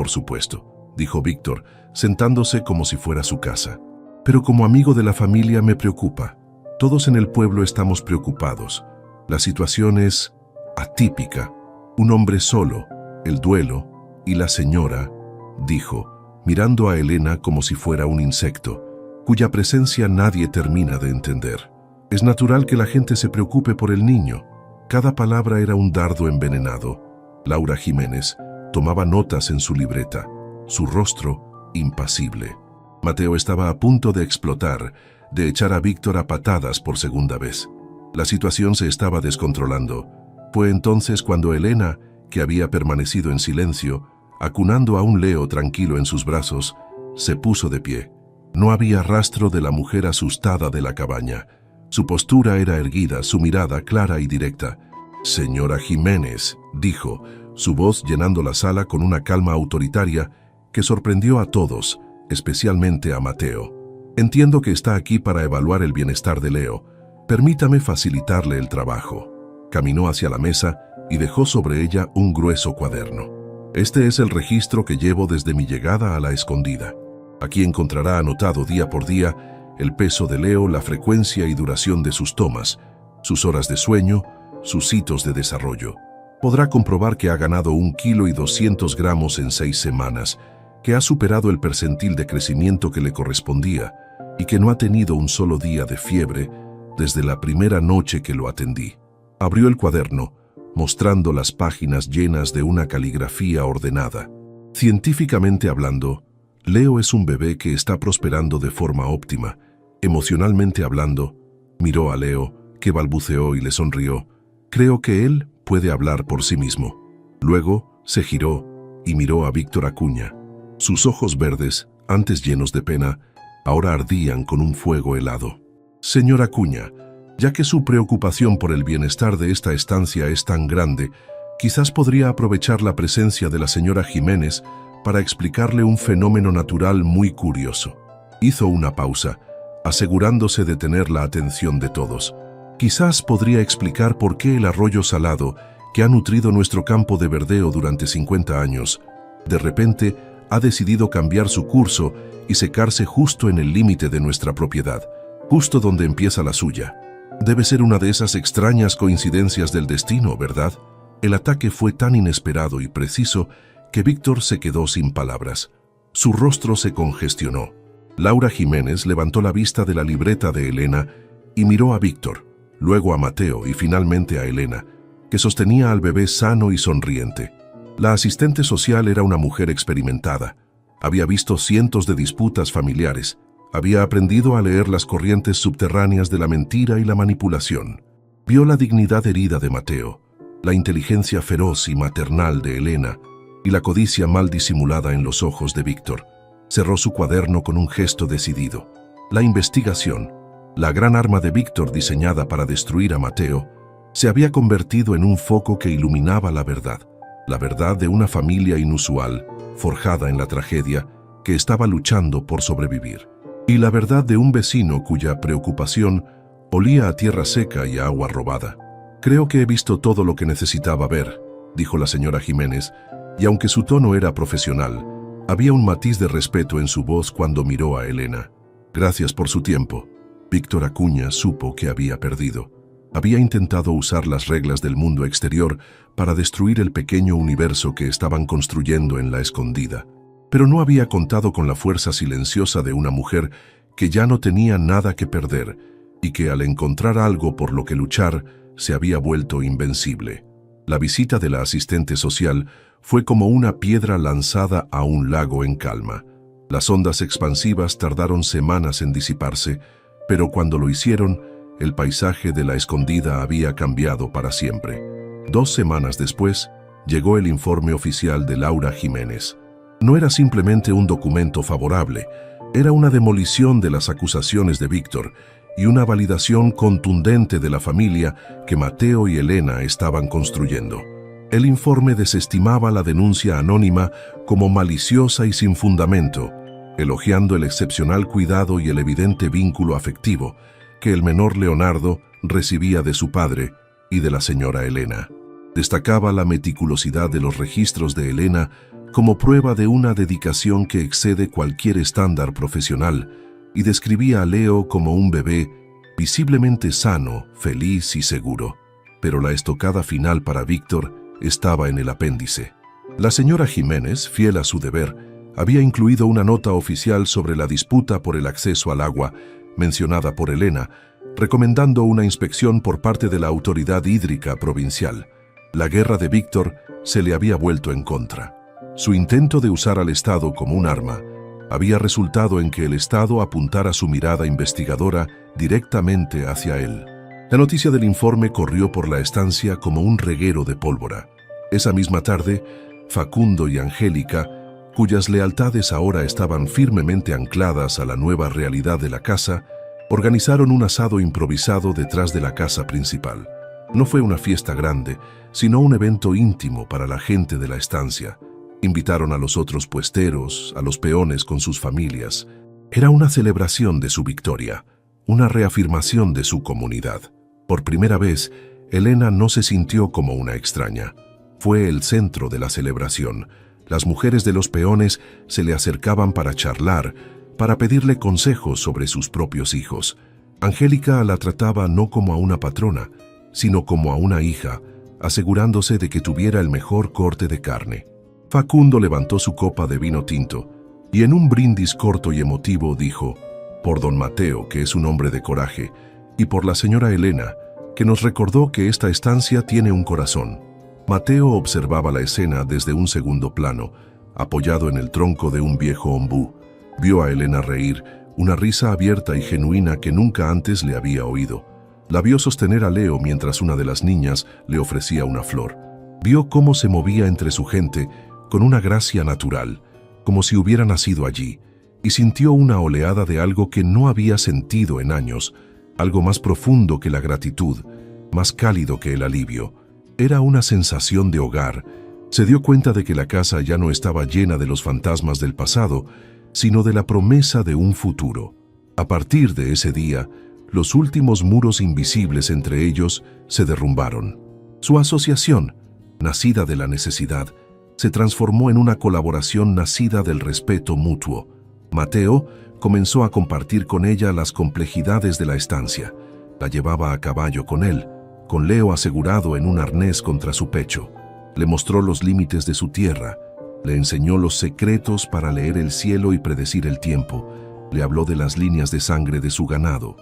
dijo Víctor, sentándose como si fuera su casa. «Pero como amigo de la familia me preocupa. Todos en el pueblo estamos preocupados. La situación es atípica. Un hombre solo, el duelo, y la señora», dijo, mirando a Elena como si fuera un insecto, cuya presencia nadie termina de entender. «Es natural que la gente se preocupe por el niño». Cada palabra era un dardo envenenado. Laura Jiménez tomaba notas en su libreta, su rostro impasible. Mateo estaba a punto de explotar, de echar a Víctor a patadas por segunda vez. La situación se estaba descontrolando. Fue entonces cuando Elena, que había permanecido en silencio, acunando a un Leo tranquilo en sus brazos, se puso de pie. No había rastro de la mujer asustada de la cabaña. Su postura era erguida, su mirada clara y directa. «Señora Jiménez», dijo, su voz llenando la sala con una calma autoritaria que sorprendió a todos, especialmente a Mateo. Entiendo que está aquí para evaluar el bienestar de Leo. Permítame facilitarle el trabajo. Caminó hacia la mesa y dejó sobre ella un grueso cuaderno. Este es el registro que llevo desde mi llegada a la escondida. Aquí encontrará anotado día por día el peso de Leo, la frecuencia y duración de sus tomas, sus horas de sueño, sus hitos de desarrollo. Podrá comprobar que ha ganado 1,2 kg en 6 semanas, que ha superado el percentil de crecimiento que le correspondía y que no ha tenido un solo día de fiebre desde la primera noche que lo atendí. Abrió el cuaderno, mostrando las páginas llenas de una caligrafía ordenada. Científicamente hablando, Leo es un bebé que está prosperando de forma óptima. Emocionalmente hablando, miró a Leo, que balbuceó y le sonrió. Creo que él puede hablar por sí mismo. Luego se giró y miró a Víctor Acuña. Sus ojos verdes, antes llenos de pena, ahora ardían con un fuego helado. Señor Acuña, ya que su preocupación por el bienestar de esta estancia es tan grande, quizás podría aprovechar la presencia de la señora Jiménez para explicarle un fenómeno natural muy curioso. Hizo una pausa, asegurándose de tener la atención de todos. Quizás podría explicar por qué el arroyo salado, que ha nutrido nuestro campo de verdeo durante 50 años, de repente ha decidido cambiar su curso y secarse justo en el límite de nuestra propiedad, justo donde empieza la suya. Debe ser una de esas extrañas coincidencias del destino, ¿verdad? El ataque fue tan inesperado y preciso que Víctor se quedó sin palabras. Su rostro se congestionó. Laura Jiménez levantó la vista de la libreta de Elena y miró a Víctor, luego a Mateo y finalmente a Elena, que sostenía al bebé sano y sonriente. La asistente social era una mujer experimentada. Había visto cientos de disputas familiares. Había aprendido a leer las corrientes subterráneas de la mentira y la manipulación. Vio la dignidad herida de Mateo, la inteligencia feroz y maternal de Elena y la codicia mal disimulada en los ojos de Víctor. Cerró su cuaderno con un gesto decidido. La investigación, la gran arma de Víctor diseñada para destruir a Mateo, se había convertido en un foco que iluminaba la verdad de una familia inusual, forjada en la tragedia, que estaba luchando por sobrevivir. Y la verdad de un vecino cuya preocupación olía a tierra seca y a agua robada. Creo que he visto todo lo que necesitaba ver, dijo la señora Jiménez, y aunque su tono era profesional, había un matiz de respeto en su voz cuando miró a Elena. Gracias por su tiempo. Víctor Acuña supo que había perdido. Había intentado usar las reglas del mundo exterior para destruir el pequeño universo que estaban construyendo en la escondida. Pero no había contado con la fuerza silenciosa de una mujer que ya no tenía nada que perder y que al encontrar algo por lo que luchar se había vuelto invencible. La visita de la asistente social fue como una piedra lanzada a un lago en calma. Las ondas expansivas tardaron semanas en disiparse, pero cuando lo hicieron, el paisaje de la escondida había cambiado para siempre. 2 semanas después, llegó el informe oficial de Laura Jiménez. No era simplemente un documento favorable, era una demolición de las acusaciones de Víctor y una validación contundente de la familia que Mateo y Elena estaban construyendo. El informe desestimaba la denuncia anónima como maliciosa y sin fundamento, elogiando el excepcional cuidado y el evidente vínculo afectivo que el menor Leonardo recibía de su padre y de la señora Elena. Destacaba la meticulosidad de los registros de Elena como prueba de una dedicación que excede cualquier estándar profesional y describía a Leo como un bebé visiblemente sano, feliz y seguro. Pero la estocada final para Víctor estaba en el apéndice. La señora Jiménez, fiel a su deber, había incluido una nota oficial sobre la disputa por el acceso al agua mencionada por Elena, recomendando una inspección por parte de la autoridad hídrica provincial. La guerra de Víctor se le había vuelto en contra. Su intento de usar al Estado como un arma había resultado en que el Estado apuntara su mirada investigadora directamente hacia él. La noticia del informe corrió por la estancia como un reguero de pólvora. Esa misma tarde, Facundo y Angélica, cuyas lealtades ahora estaban firmemente ancladas a la nueva realidad de la casa, organizaron un asado improvisado detrás de la casa principal. No fue una fiesta grande, sino un evento íntimo para la gente de la estancia. Invitaron a los otros puesteros, a los peones con sus familias. Era una celebración de su victoria, una reafirmación de su comunidad. Por primera vez, Elena no se sintió como una extraña. Fue el centro de la celebración. Las mujeres de los peones se le acercaban para charlar, para pedirle consejos sobre sus propios hijos. Angélica la trataba no como a una patrona, sino como a una hija, asegurándose de que tuviera el mejor corte de carne. Facundo levantó su copa de vino tinto y en un brindis corto y emotivo dijo: «Por don Mateo, que es un hombre de coraje, y por la señora Elena, que nos recordó que esta estancia tiene un corazón». Mateo observaba la escena desde un segundo plano, apoyado en el tronco de un viejo ombú. Vio a Elena reír, una risa abierta y genuina que nunca antes le había oído. La vio sostener a Leo mientras una de las niñas le ofrecía una flor. Vio cómo se movía entre su gente con una gracia natural, como si hubiera nacido allí, y sintió una oleada de algo que no había sentido en años, algo más profundo que la gratitud, más cálido que el alivio. Era una sensación de hogar. Se dio cuenta de que la casa ya no estaba llena de los fantasmas del pasado, sino de la promesa de un futuro. A partir de ese día, los últimos muros invisibles entre ellos se derrumbaron. Su asociación, nacida de la necesidad, se transformó en una colaboración nacida del respeto mutuo. Mateo comenzó a compartir con ella las complejidades de la estancia. La llevaba a caballo con él, con Leo asegurado en un arnés contra su pecho. Le mostró los límites de su tierra, le enseñó los secretos para leer el cielo y predecir el tiempo. Le habló de las líneas de sangre de su ganado.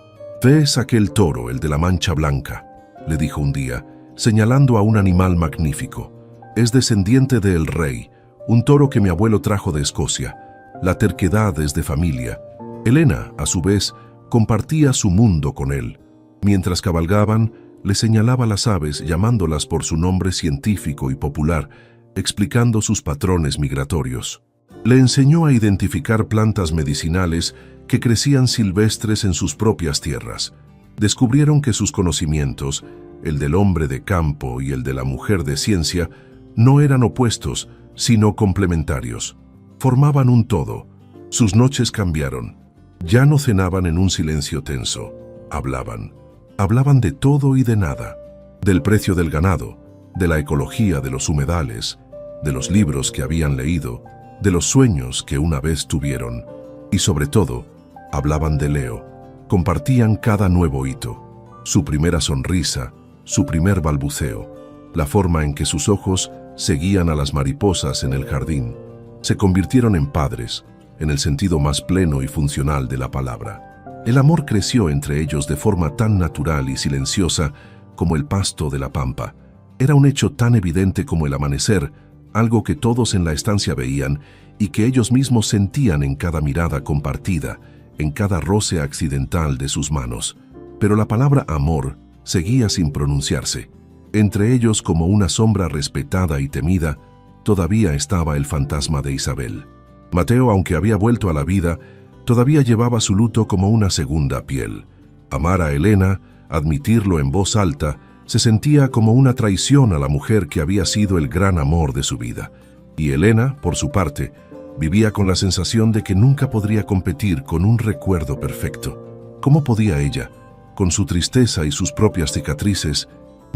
«¿Ves aquel toro, el de la mancha blanca?», le dijo un día, señalando a un animal magnífico. «Es descendiente de El Rey, un toro que mi abuelo trajo de Escocia. La terquedad es de familia». Elena, a su vez, compartía su mundo con él. Mientras cabalgaban, le señalaba las aves llamándolas por su nombre científico y popular, explicando sus patrones migratorios. Le enseñó a identificar plantas medicinales que crecían silvestres en sus propias tierras. Descubrieron que sus conocimientos, el del hombre de campo y el de la mujer de ciencia, no eran opuestos, sino complementarios. Formaban un todo. Sus noches cambiaron. Ya no cenaban en un silencio tenso. Hablaban. Hablaban de todo y de nada. Del precio del ganado, de la ecología de los humedales, de los libros que habían leído, de los sueños que una vez tuvieron. Y sobre todo, hablaban de Leo. Compartían cada nuevo hito. Su primera sonrisa, su primer balbuceo, la forma en que sus ojos seguían a las mariposas en el jardín. Se convirtieron en padres, en el sentido más pleno y funcional de la palabra. El amor creció entre ellos de forma tan natural y silenciosa como el pasto de la pampa. Era un hecho tan evidente como el amanecer, algo que todos en la estancia veían y que ellos mismos sentían en cada mirada compartida, en cada roce accidental de sus manos. Pero la palabra amor seguía sin pronunciarse. Entre ellos, como una sombra respetada y temida, todavía estaba el fantasma de Isabel. Mateo, aunque había vuelto a la vida, todavía llevaba su luto como una segunda piel. Amar a Elena, admitirlo en voz alta, se sentía como una traición a la mujer que había sido el gran amor de su vida. Y Elena, por su parte, vivía con la sensación de que nunca podría competir con un recuerdo perfecto. ¿Cómo podía ella, con su tristeza y sus propias cicatrices,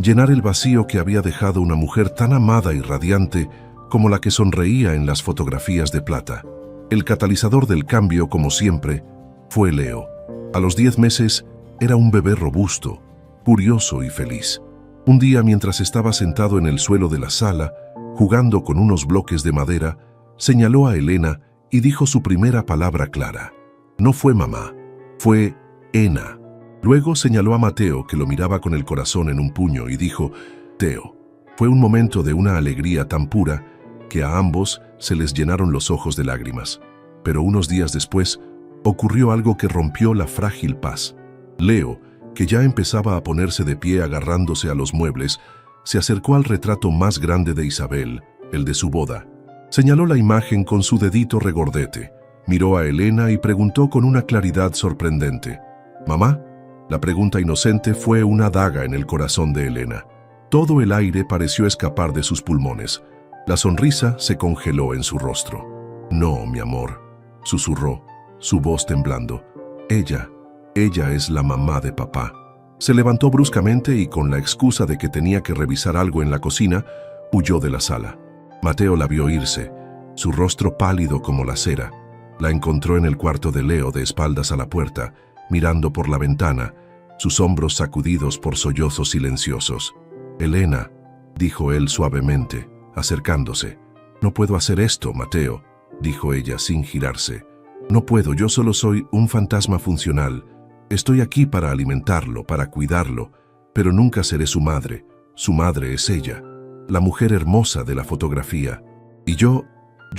llenar el vacío que había dejado una mujer tan amada y radiante como la que sonreía en las fotografías de plata? El catalizador del cambio, como siempre, fue Leo. A los 10 meses era un bebé robusto, curioso y feliz. Un día, mientras estaba sentado en el suelo de la sala, jugando con unos bloques de madera, señaló a Elena y dijo su primera palabra clara. No fue mamá, fue Ena. Luego señaló a Mateo, que lo miraba con el corazón en un puño, y dijo, Teo. Fue un momento de una alegría tan pura que a ambos se les llenaron los ojos de lágrimas. Pero unos días después, ocurrió algo que rompió la frágil paz. Leo, que ya empezaba a ponerse de pie agarrándose a los muebles, se acercó al retrato más grande de Isabel, el de su boda. Señaló la imagen con su dedito regordete, miró a Elena y preguntó con una claridad sorprendente, «¿Mamá?». La pregunta inocente fue una daga en el corazón de Elena. Todo el aire pareció escapar de sus pulmones. La sonrisa se congeló en su rostro. «No, mi amor», susurró, su voz temblando. Ella es la mamá de papá». Se levantó bruscamente y con la excusa de que tenía que revisar algo en la cocina, huyó de la sala. Mateo la vio irse, su rostro pálido como la cera. La encontró en el cuarto de Leo de espaldas a la puerta, mirando por la ventana, sus hombros sacudidos por sollozos silenciosos. «Elena», dijo él suavemente, acercándose. «No puedo hacer esto, Mateo», dijo ella sin girarse. «No puedo, yo solo soy un fantasma funcional. Estoy aquí para alimentarlo, para cuidarlo, pero nunca seré su madre. Su madre es ella, la mujer hermosa de la fotografía. Y yo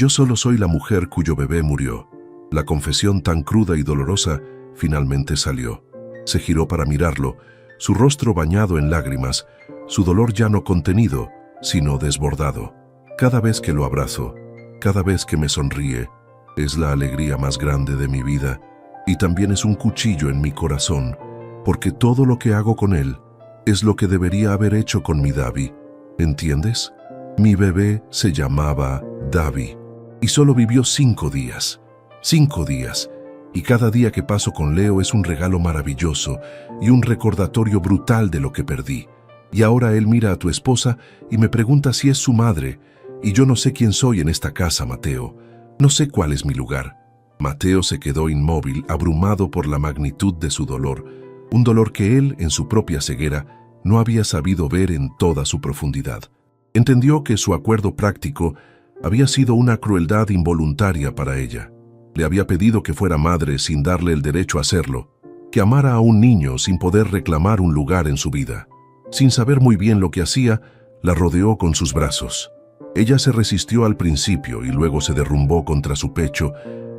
solo soy la mujer cuyo bebé murió». La confesión tan cruda y dolorosa finalmente salió. Se giró para mirarlo, su rostro bañado en lágrimas, su dolor ya no contenido, sino desbordado. «Cada vez que lo abrazo, cada vez que me sonríe, es la alegría más grande de mi vida. Y también es un cuchillo en mi corazón, porque todo lo que hago con él es lo que debería haber hecho con mi Davi. ¿Entiendes? Mi bebé se llamaba Davi y solo vivió 5 días. 5 días. Y cada día que paso con Leo es un regalo maravilloso y un recordatorio brutal de lo que perdí. Y ahora él mira a tu esposa y me pregunta si es su madre, y yo no sé quién soy en esta casa, Mateo. No sé cuál es mi lugar». Mateo se quedó inmóvil, abrumado por la magnitud de su dolor, un dolor que él, en su propia ceguera, no había sabido ver en toda su profundidad. Entendió que su acuerdo práctico había sido una crueldad involuntaria para ella. Le había pedido que fuera madre sin darle el derecho a hacerlo, que amara a un niño sin poder reclamar un lugar en su vida. Sin saber muy bien lo que hacía, la rodeó con sus brazos. Ella se resistió al principio y luego se derrumbó contra su pecho,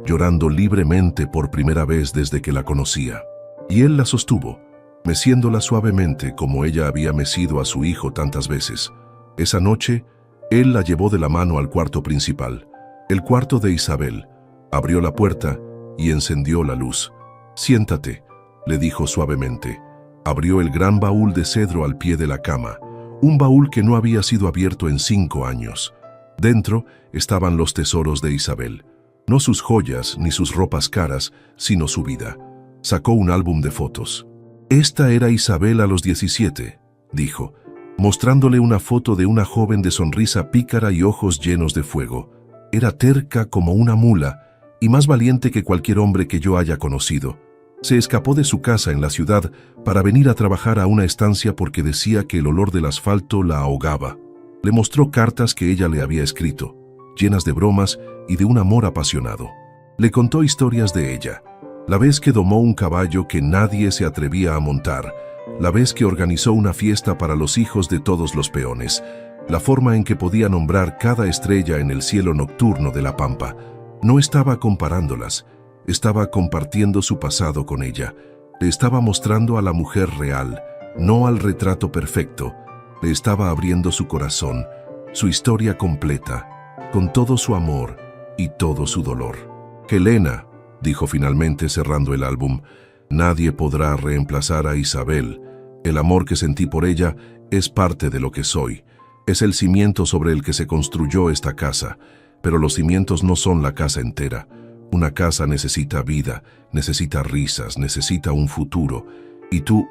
llorando libremente por primera vez desde que la conocía. Y él la sostuvo, meciéndola suavemente como ella había mecido a su hijo tantas veces. Esa noche, él la llevó de la mano al cuarto principal, el cuarto de Isabel. Abrió la puerta y encendió la luz. «Siéntate», le dijo suavemente. Abrió el gran baúl de cedro al pie de la cama, un baúl que no había sido abierto en 5 años. Dentro estaban los tesoros de Isabel. No sus joyas ni sus ropas caras, sino su vida. Sacó un álbum de fotos. «Esta era Isabel a los 17», dijo, mostrándole una foto de una joven de sonrisa pícara y ojos llenos de fuego. Era terca como una mula y más valiente que cualquier hombre que yo haya conocido. Se escapó de su casa en la ciudad para venir a trabajar a una estancia porque decía que el olor del asfalto la ahogaba. Le mostró cartas que ella le había escrito, llenas de bromas y de un amor apasionado. Le contó historias de ella, la vez que domó un caballo que nadie se atrevía a montar, la vez que organizó una fiesta para los hijos de todos los peones, la forma en que podía nombrar cada estrella en el cielo nocturno de la pampa. No estaba comparándolas, estaba compartiendo su pasado con ella. Le estaba mostrando a la mujer real, no al retrato perfecto. Le estaba abriendo su corazón, su historia completa, con todo su amor y todo su dolor. «Helena», dijo finalmente cerrando el álbum, «nadie podrá reemplazar a Isabel. El amor que sentí por ella es parte de lo que soy. Es el cimiento sobre el que se construyó esta casa, pero los cimientos no son la casa entera. Una casa necesita vida, necesita risas, necesita un futuro. Y tú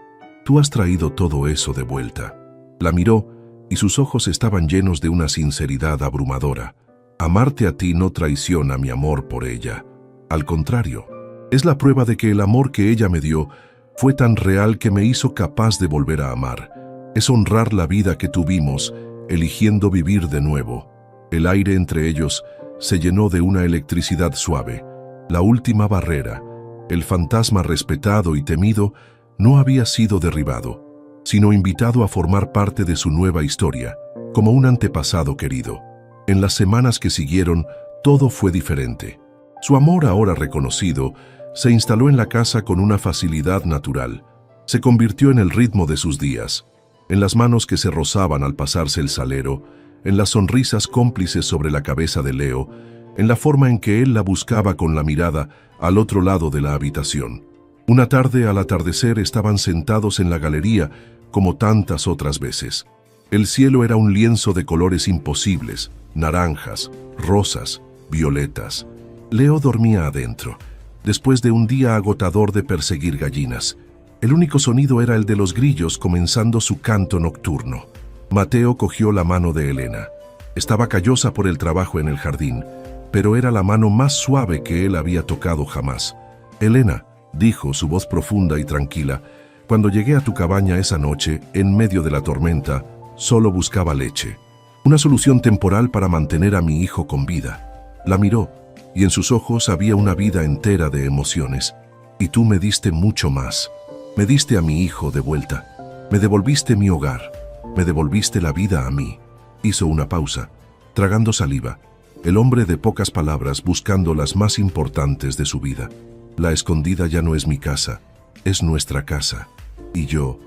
has traído todo eso de vuelta». La miró y sus ojos estaban llenos de una sinceridad abrumadora. «Amarte a ti no traiciona mi amor por ella. Al contrario, es la prueba de que el amor que ella me dio fue tan real que me hizo capaz de volver a amar. Es honrar la vida que tuvimos, eligiendo vivir de nuevo». El aire entre ellos se llenó de una electricidad suave. La última barrera, el fantasma respetado y temido, no había sido derribado, sino invitado a formar parte de su nueva historia, como un antepasado querido. En las semanas que siguieron, todo fue diferente. Su amor, ahora reconocido, se instaló en la casa con una facilidad natural. Se convirtió en el ritmo de sus días, en las manos que se rozaban al pasarse el salero, en las sonrisas cómplices sobre la cabeza de Leo, en la forma en que él la buscaba con la mirada al otro lado de la habitación. Una tarde al atardecer estaban sentados en la galería como tantas otras veces. El cielo era un lienzo de colores imposibles, naranjas, rosas, violetas. Leo dormía adentro, después de un día agotador de perseguir gallinas. El único sonido era el de los grillos comenzando su canto nocturno. Mateo cogió la mano de Elena. Estaba callosa por el trabajo en el jardín, pero era la mano más suave que él había tocado jamás. «Elena», dijo, su voz profunda y tranquila, «cuando llegué a tu cabaña esa noche, en medio de la tormenta, solo buscaba leche. Una solución temporal para mantener a mi hijo con vida». La miró, y en sus ojos había una vida entera de emociones. «Y tú me diste mucho más. Me diste a mi hijo de vuelta. Me devolviste mi hogar. Me devolviste la vida a mí». Hizo una pausa, tragando saliva. El hombre de pocas palabras buscando las más importantes de su vida. «La escondida ya no es mi casa, es nuestra casa. Y yo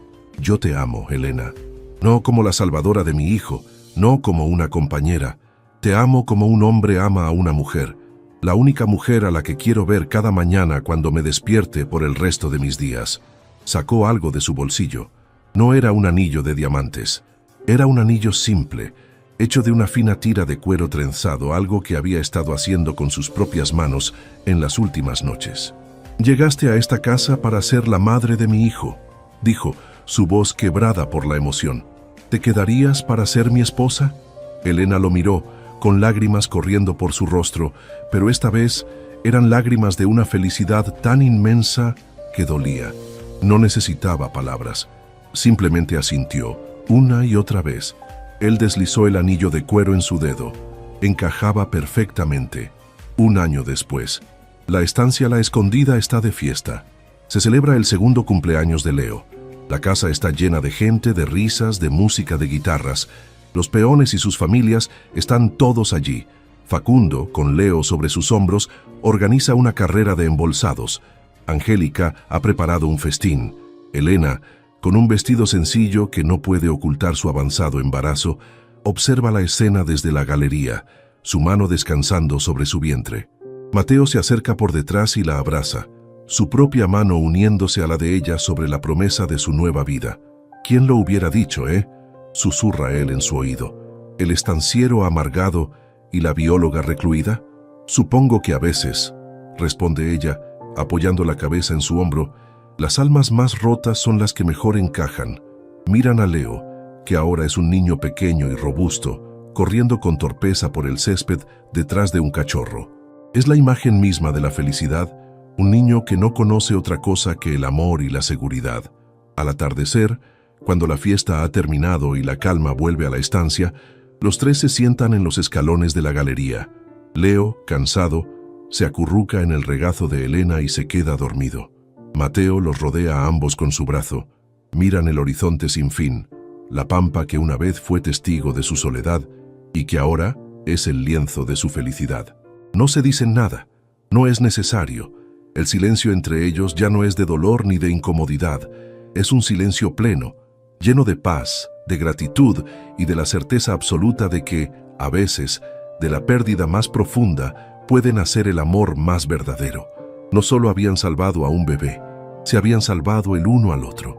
te amo, Elena. No como la salvadora de mi hijo, no como una compañera. Te amo como un hombre ama a una mujer. La única mujer a la que quiero ver cada mañana cuando me despierte por el resto de mis días». Sacó algo de su bolsillo. No era un anillo de diamantes. Era un anillo simple, hecho de una fina tira de cuero trenzado, algo que había estado haciendo con sus propias manos en las últimas noches. «Llegaste a esta casa para ser la madre de mi hijo», dijo, su voz quebrada por la emoción. «¿Te quedarías para ser mi esposa?» Elena lo miró, con lágrimas corriendo por su rostro, pero esta vez eran lágrimas de una felicidad tan inmensa que dolía. No necesitaba palabras. Simplemente asintió, una y otra vez. Él deslizó el anillo de cuero en su dedo. Encajaba perfectamente. Un año después, la estancia La Escondida está de fiesta. Se celebra el segundo cumpleaños de Leo. La casa está llena de gente, de risas, de música, de guitarras. Los peones y sus familias están todos allí. Facundo, con Leo sobre sus hombros, organiza una carrera de embolsados. Angélica ha preparado un festín. Elena, con un vestido sencillo que no puede ocultar su avanzado embarazo, observa la escena desde la galería, su mano descansando sobre su vientre. Mateo se acerca por detrás y la abraza, su propia mano uniéndose a la de ella sobre la promesa de su nueva vida. «¿Quién lo hubiera dicho, susurra él en su oído. «¿El estanciero amargado y la bióloga recluida?» «Supongo que a veces», responde ella, apoyando la cabeza en su hombro. «Las almas más rotas son las que mejor encajan». Miran a Leo, que ahora es un niño pequeño y robusto, corriendo con torpeza por el césped detrás de un cachorro. Es la imagen misma de la felicidad, un niño que no conoce otra cosa que el amor y la seguridad. Al atardecer, cuando la fiesta ha terminado y la calma vuelve a la estancia, los tres se sientan en los escalones de la galería. Leo, cansado, se acurruca en el regazo de Elena y se queda dormido. Mateo los rodea a ambos con su brazo. Miran el horizonte sin fin, la pampa que una vez fue testigo de su soledad y que ahora es el lienzo de su felicidad. No se dicen nada, no es necesario. El silencio entre ellos ya no es de dolor ni de incomodidad, es un silencio pleno, lleno de paz, de gratitud y de la certeza absoluta de que, a veces, de la pérdida más profunda puede nacer el amor más verdadero. No solo habían salvado a un bebé, se habían salvado el uno al otro.